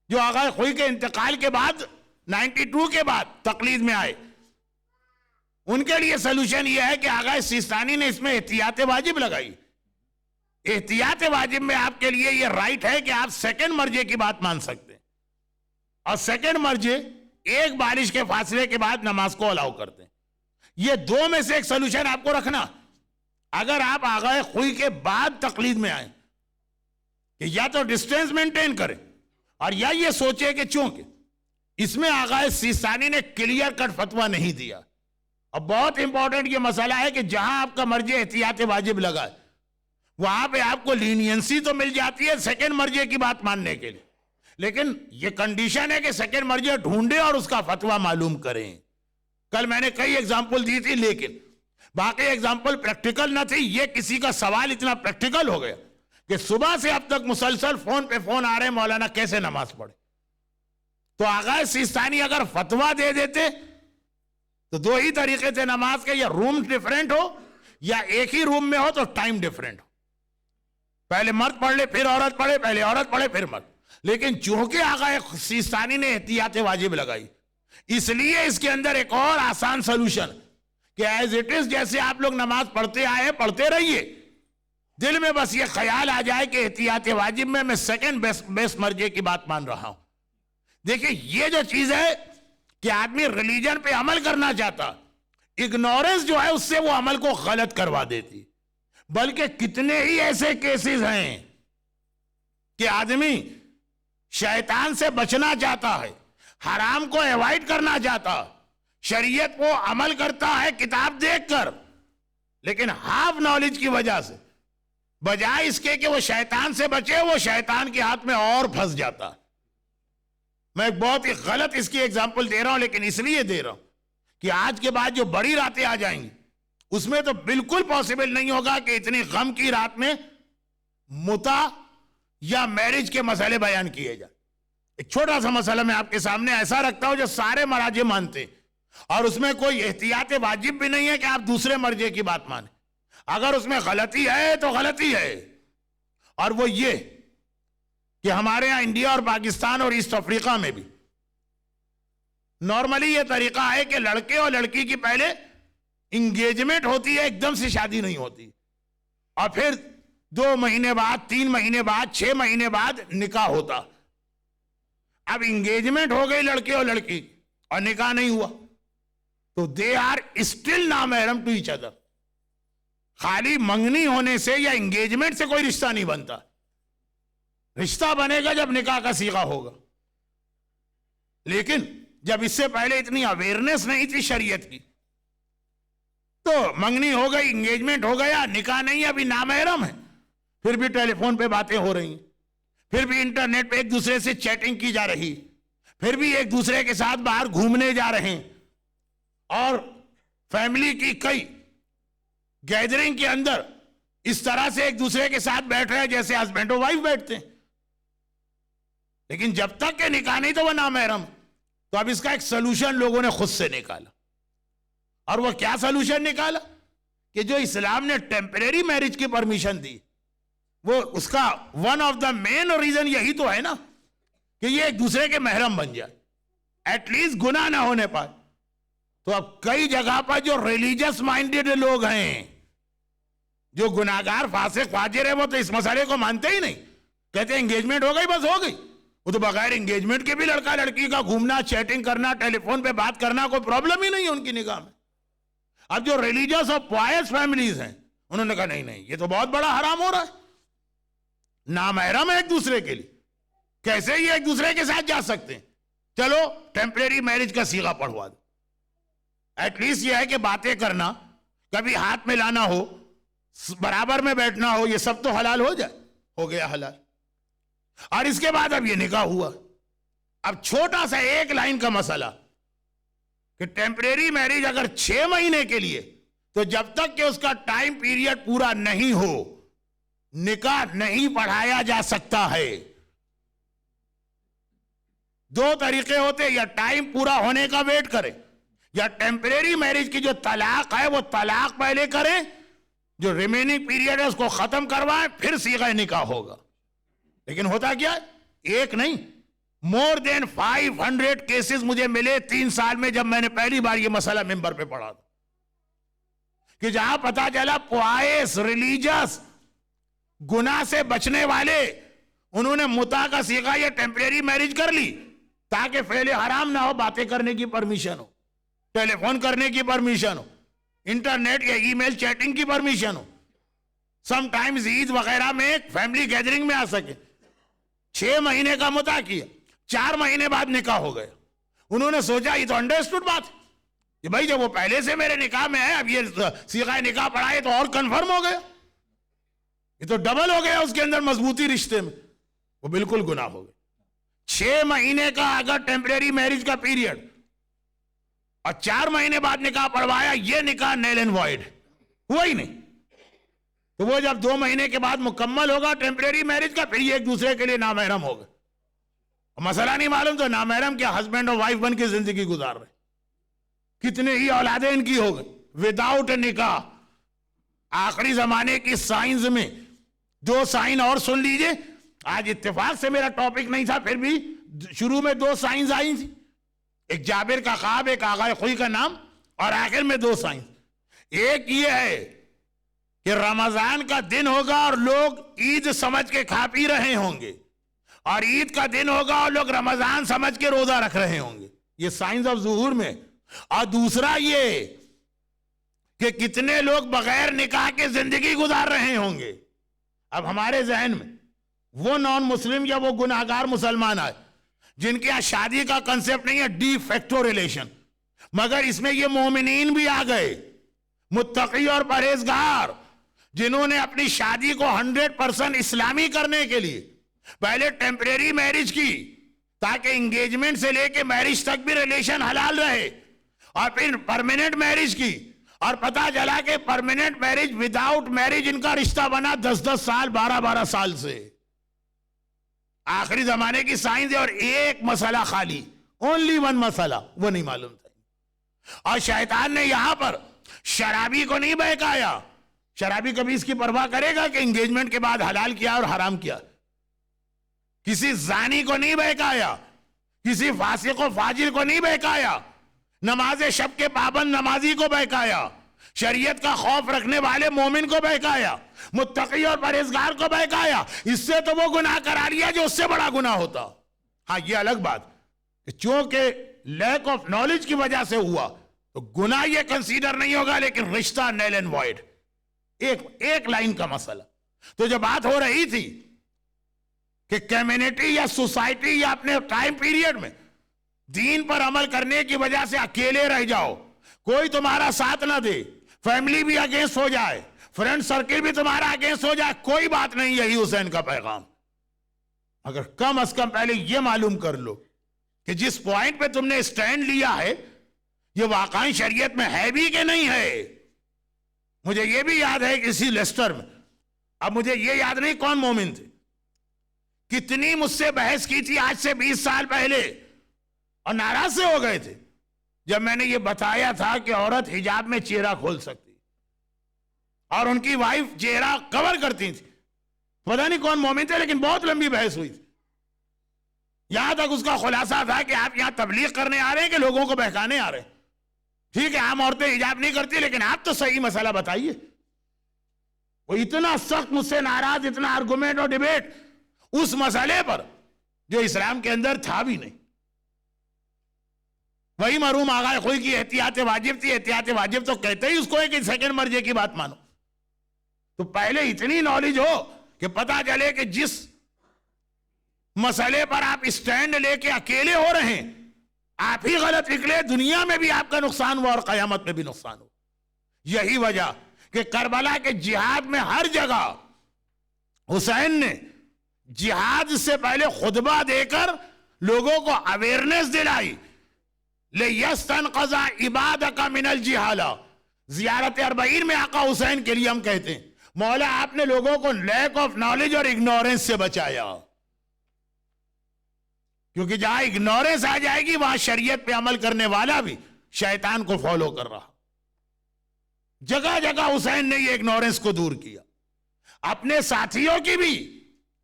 جو آغائے خوئی کے انتقال کے بعد 92 کے بعد تقلید میں آئے, ان کے لیے سلوشن یہ ہے کہ آغائے سیستانی نے اس میں احتیاط واجب لگائی. احتیاط واجب میں آپ کے لیے یہ رائٹ ہے کہ آپ سیکنڈ مرجے کی بات مان سکتے ہیں, اور سیکنڈ مرجے ایک بالش کے فاصلے کے بعد نماز کو الاؤ کرتے ہیں. یہ 2 میں سے ایک سلوشن آپ کو رکھنا. اگر آپ آغائے خوئی کے بعد تقلید میں آئیں کہ یا تو ڈسٹینس مینٹین کریں, اور یا یہ سوچے کہ چونکہ اس میں آغائے سیستانی نے کلیئر کٹ فتویٰ نہیں دیا. اب بہت امپورٹنٹ یہ مسئلہ ہے کہ جہاں آپ کا مرجع احتیاط واجب لگا ہے وہاں پہ آپ کو لینینسی تو مل جاتی ہے سیکنڈ مرجع کی بات ماننے کے لیے, لیکن یہ کنڈیشن ہے کہ سیکنڈ مرجع ڈھونڈے اور اس کا فتویٰ معلوم کریں. کل میں نے کئی ایگزامپل دی تھی, لیکن باقی ایگزامپل پریکٹیکل نہ تھی. یہ کسی کا سوال اتنا پریکٹیکل ہو گیا کہ صبح سے اب تک مسلسل فون پہ فون آ رہے ہیں, مولانا کیسے نماز پڑھے. تو آغائے سیستانی اگر فتویٰ دے دیتے تو 2 ہی طریقے تھے نماز کے, یا روم ڈیفرنٹ ہو یا ایک ہی روم میں ہو تو ٹائم ڈیفرنٹ ہو. پہلے مرد پڑھ لے پھر عورت پڑھے, پہلے عورت پڑھے پھر مرد. لیکن چونکہ آقا سیستانی نے احتیاط واجب لگائی, اس لیے اس کے اندر ایک اور آسان سلوشن کہ ایز اٹ از جیسے آپ لوگ نماز پڑھتے آئے پڑھتے رہیے, دل میں بس یہ خیال آ جائے کہ احتیاط واجب میں سیکنڈ بیسٹ مرجے کی بات مان رہا ہوں. دیکھیں یہ جو چیز ہے کہ آدمی ریلیجن پہ عمل کرنا چاہتا, اگنورنس جو ہے اس سے وہ عمل کو غلط کروا دیتی. بلکہ کتنے ہی ایسے کیسز ہیں کہ آدمی شیطان سے بچنا چاہتا ہے, حرام کو ایوائڈ کرنا چاہتا, شریعت کو عمل کرتا ہے کتاب دیکھ کر, لیکن ہاف نالج کی وجہ سے بجائے اس کے کہ وہ شیطان سے بچے, وہ شیطان کے ہاتھ میں اور پھنس جاتا. میں ایک بہت ہی غلط اس کی ایگزامپل دے رہا ہوں, لیکن اس لیے دے رہا ہوں کہ آج کے بعد جو بڑی راتیں آ جائیں گی اس میں تو بالکل پاسبل نہیں ہوگا کہ اتنی غم کی رات میں متا یا میرج کے مسئلے بیان کیے جائیں. ایک چھوٹا سا مسئلہ میں آپ کے سامنے ایسا رکھتا ہوں جو سارے مراجع مانتے, اور اس میں کوئی احتیاط واجب بھی نہیں ہے کہ آپ دوسرے مرجع کی بات مانیں. اگر اس میں غلطی ہے تو غلطی ہے, اور وہ یہ کہ ہمارے ہاں انڈیا اور پاکستان اور ایسٹ افریقہ میں بھی نارملی یہ طریقہ ہے کہ لڑکے اور لڑکی کی پہلے انگیجمنٹ ہوتی ہے, ایک دم سے شادی نہیں ہوتی, اور پھر 2 مہینے بعد 3 مہینے بعد 6 مہینے بعد نکاح ہوتا. اب انگیجمنٹ ہو گئی لڑکے اور لڑکی اور نکاح نہیں ہوا تو دے آر اسٹل نامحرم ٹو ایچ ادر. خالی منگنی ہونے سے یا انگیجمنٹ سے کوئی رشتہ نہیں بنتا, رشتہ بنے گا جب نکاح کا صیغہ ہوگا. لیکن جب اس سے پہلے اتنی اویئرنیس نہیں تھی شریعت کی تو منگنی ہو گئی, انگیجمنٹ ہو گیا, نکاح نہیں, ابھی نامحرم ہے, پھر بھی ٹیلی فون پہ باتیں ہو رہی ہیں, پھر بھی انٹرنیٹ پہ ایک دوسرے سے چیٹنگ کی جا رہی, پھر بھی ایک دوسرے کے ساتھ باہر گھومنے جا رہے ہیں, اور فیملی کی کئی گیدرنگ کے اندر اس طرح سے ایک دوسرے کے ساتھ بیٹھ رہے ہیں جیسے ہسبینڈ اور وائف بیٹھتے ہیں. لیکن جب تک کہ نکاح نہیں تو وہ نامحرم. تو اب اس کا ایک سلوشن لوگوں نے خود سے نکالا, اور وہ کیا سلوشن نکالا کہ جو اسلام نے ٹیمپریری میرج کی پرمیشن دی, وہ اس کا one of the main reason یہی تو ہے نا کہ یہ ایک دوسرے کے محرم بن جائے, ایٹ لیسٹ گناہ نہ ہونے پائے. تو اب کئی جگہ پر جو ریلیجس مائنڈیڈ لوگ ہیں, جو گناہگار فاسق فاجر ہے, وہ تو اس مسئلے کو مانتے ہی نہیں, کہتے ہیں انگیجمنٹ ہو گئی بس ہو گئی. وہ تو بغیر انگیجمنٹ کے بھی لڑکا لڑکی کا گھومنا, چیٹنگ کرنا, ٹیلی فون پہ بات کرنا کوئی پرابلم ہی نہیں ہے ان کی نگاہ میں. اب جو ریلیجس اور پوائس فیملیز ہیں انہوں نے کہا نہیں نہیں یہ تو بہت بڑا حرام ہو رہا ہے, نامحرم ہے ایک دوسرے کے لیے, کیسے یہ ایک دوسرے کے ساتھ جا سکتے ہیں, چلو ٹیمپریری میرج کا صیغہ پڑھوا دو. ایٹ لیسٹ یہ ہے کہ باتیں کرنا, کبھی ہاتھ میں لانا ہو, برابر میں بیٹھنا ہو, یہ سب تو حلال ہو جائے. ہو گیا حلال. اور اس کے بعد اب یہ نکاح ہوا. اب چھوٹا سا ایک لائن کا مسئلہ کہ ٹیمپریری میرج اگر 6 مہینے کے لیے, تو جب تک کہ اس کا ٹائم پیریڈ پورا نہیں ہو نکاح نہیں پڑھایا جا سکتا ہے. 2 طریقے ہوتے, یا ٹائم پورا ہونے کا ویٹ کرے, یا ٹیمپریری میرج کی جو طلاق ہے وہ طلاق پہلے کریں, جو ریمیننگ پیریڈ ہے اس کو ختم کروائیں, پھر صیغہ نکاح ہوگا. لیکن ہوتا کیا ہے, ایک نہیں مور دین 500 کیسز مجھے ملے 3 سال میں جب میں نے پہلی بار یہ مسئلہ ممبر پہ پڑھا تھا, کہ جہاں پتا چلا پوائس ریلیجس گناہ سے بچنے والے انہوں نے متا کا صیغہ یا ٹیمپریری میرج کر لی تاکہ فعل حرام نہ ہو, باتیں کرنے کی پرمیشن ہو, ٹیلی فون کرنے کی پرمیشن ہو, انٹرنیٹ یا ای میل چیٹنگ کی پرمیشن ہو, سم ٹائمز عید وغیرہ میں فیملی گیدرنگ میں آ سکے. 6 مہینے کا متا کیا, 4 مہینے بعد نکاح ہو گیا. انہوں نے سوچا یہ تو انڈرسٹوڈ بات ہے کہ بھائی جب وہ پہلے سے میرے نکاح میں ہے, اب یہ صیغہ نکاح پڑھائے تو اور کنفرم ہو گیا, یہ تو ڈبل ہو گیا اس کے اندر مضبوطی رشتے میں. وہ بالکل گناہ ہو گیا. 6 مہینے کا اگر ٹیمپریری میرج کا پیریڈ اور 4 مہینے بعد نکاح پڑھوایا, یہ نکاح نیل اینڈ وائڈ ہوا ہی نہیں. تو وہ جب 2 مہینے کے بعد مکمل ہوگا ٹیمپریری میرج کا, پھر یہ ایک دوسرے کے لیے نامحرم ہوگا. مسئلہ نہیں معلوم تو نامحرم کیا ہسبینڈ اور وائف بن کے زندگی گزار رہے. کتنے ہی اولادیں ان کی ہو گئی وداؤٹ نکاح. آخری زمانے کی سائنس میں دو سائن اور سن لیجئے. آج اتفاق سے میرا ٹاپک نہیں تھا، پھر بھی شروع میں دو سائنز آئی تھی، ایک جابر کا خواب، ایک آغا خوئی کا نام، اور آخر میں دو سائنز. ایک یہ ہے کہ رمضان کا دن ہوگا اور لوگ عید سمجھ کے کھا پی رہے ہوں گے، اور عید کا دن ہوگا اور لوگ رمضان سمجھ کے روزہ رکھ رہے ہوں گے. یہ سائنس آف ظہور میں. اور دوسرا یہ کہ کتنے لوگ بغیر نکاح کے زندگی گزار رہے ہوں گے. اب ہمارے ذہن میں وہ نان مسلم یا وہ گناہگار مسلمان آئے جن کے یہاں شادی کا کنسپٹ نہیں ہے، ڈی فیکٹو ریلیشن، مگر اس میں یہ مومنین بھی آ گئے، متقی اور پرہیزگار، جنہوں نے اپنی شادی کو 100% اسلامی کرنے کے لیے پہلے ٹیمپریری میرج کی تاکہ انگیجمنٹ سے لے کے میرج تک بھی ریلیشن حلال رہے، اور پھر پرماننٹ میرج کی، اور پتا چلا کہ پرماننٹ میرج وداؤٹ میرج ان کا رشتہ بنا 10 سال 12 سال سے. آخری زمانے کی سائنس ہے، اور ایک مسئلہ خالی، اونلی ون مسئلہ، وہ نہیں معلوم تھا. اور شیطان نے یہاں پر شرابی کو نہیں بہکایا. شرابی کبھی اس کی پرواہ کرے گا کہ انگیجمنٹ کے بعد حلال کیا اور حرام کیا؟ کسی زانی کو نہیں بہکایا، کسی فاسق و فاجر کو نہیں بہکایا، نماز شب کے پابند نمازی کو بہکایا، شریعت کا خوف رکھنے والے مومن کو بہکایا، متقی اور پرہیزگار کو بہکایا. اس سے تو وہ گناہ کرا لیا جو اس سے بڑا گناہ ہوتا. ہاں یہ الگ بات کہ چونکہ لیک آف نالج کی وجہ سے ہوا تو گناہ یہ کنسیڈر نہیں ہوگا، لیکن رشتہ نیل اینڈ وائڈ، ایک لائن کا مسئلہ. تو جو بات ہو رہی تھی کہ کمیونٹی یا سوسائٹی یا اپنے ٹائم پیریڈ میں دین پر عمل کرنے کی وجہ سے اکیلے رہ جاؤ، کوئی تمہارا ساتھ نہ دے، فیملی بھی اگینسٹ ہو جائے، فرینڈ سرکل بھی تمہارا اگینسٹ ہو جائے، کوئی بات نہیں. یہی حسین کا پیغام. اگر کم از کم پہلے یہ معلوم کر لو کہ جس پوائنٹ پہ تم نے سٹینڈ لیا ہے یہ واقعی شریعت میں ہے بھی کہ نہیں ہے. مجھے یہ بھی یاد ہے کسی لیسٹر میں، اب مجھے یہ یاد نہیں کون مومن تھے، کتنی مجھ سے بحث کی تھی آج سے 20 سال پہلے، اور ناراض سے ہو گئے تھے جب میں نے یہ بتایا تھا کہ عورت حجاب میں چہرہ کھول سکتی اور ان کی وائف چہرہ کور کرتی تھی. پتہ نہیں کون مومن تھے، لیکن بہت لمبی بحث ہوئی تھی. یہاں تک اس کا خلاصہ تھا کہ آپ یہاں تبلیغ کرنے آ رہے ہیں کہ لوگوں کو بہکانے آ رہے ہیں. ٹھیک ہے عام عورتیں حجاب نہیں کرتی، لیکن آپ تو صحیح مسئلہ بتائیے. وہ اتنا سخت مجھ سے ناراض، اتنا آرگومنٹ اور ڈیبیٹ اس مسئلے پر جو اسلام کے اندر تھا بھی نہیں. وہی مرحوم آغا خوئی کی احتیاط واجب تھی. احتیاط واجب تو کہتے ہی اس کو ہے کہ سیکنڈ مرجے کی بات مانو. تو پہلے اتنی نالج ہو کہ پتا چلے کہ جس مسئلے پر آپ اسٹینڈ لے کے اکیلے ہو رہے ہیں آپ ہی غلط نکلے، دنیا میں بھی آپ کا نقصان ہوا اور قیامت میں بھی نقصان ہو. یہی وجہ کہ کربلا کے جہاد میں ہر جگہ حسین نے جہاد سے پہلے خطبہ دے کر لوگوں کو اویئرنیس دلائی. لِيَسْتَنْقَذَ عِبَادَكَ مِنَ الْجِهَالَةِ. زیارت 40 میں آقا حسین کے لیے ہم کہتے ہیں مولا آپ نے لوگوں کو لیک آف نالج اور اگنورنس سے بچایا، کیونکہ جہاں اگنورنس آ جائے گی وہاں شریعت پہ عمل کرنے والا بھی شیطان کو فالو کر رہا. جگہ جگہ حسین نے یہ اگنورنس کو دور کیا، اپنے ساتھیوں کی بھی،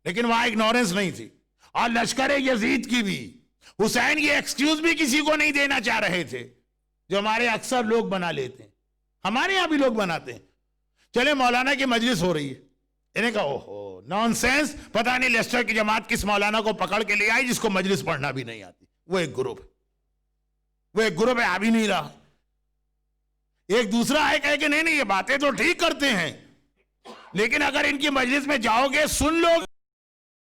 لیکن وہاں اگنورنس نہیں تھی، اور لشکر یزید کی بھی. حسین یہ ایکسکیوز بھی کسی کو نہیں دینا چاہ رہے تھے جو ہمارے اکثر لوگ بنا لیتے ہیں، ہمارے یہاں بھی لوگ بناتے ہیں. چلے مولانا کی مجلس ہو رہی ہے، انہیں کہا اوہو نان سینس، پتہ نہیں لیسٹر کی جماعت کس مولانا کو پکڑ کے لے آئی جس کو مجلس پڑھنا بھی نہیں آتی. وہ ایک گروپ ہے آ بھی نہیں رہا. ایک دوسرا ہے کہے کہ نہیں یہ باتیں تو ٹھیک کرتے ہیں، لیکن اگر ان کی مجلس میں جاؤ گے سن لو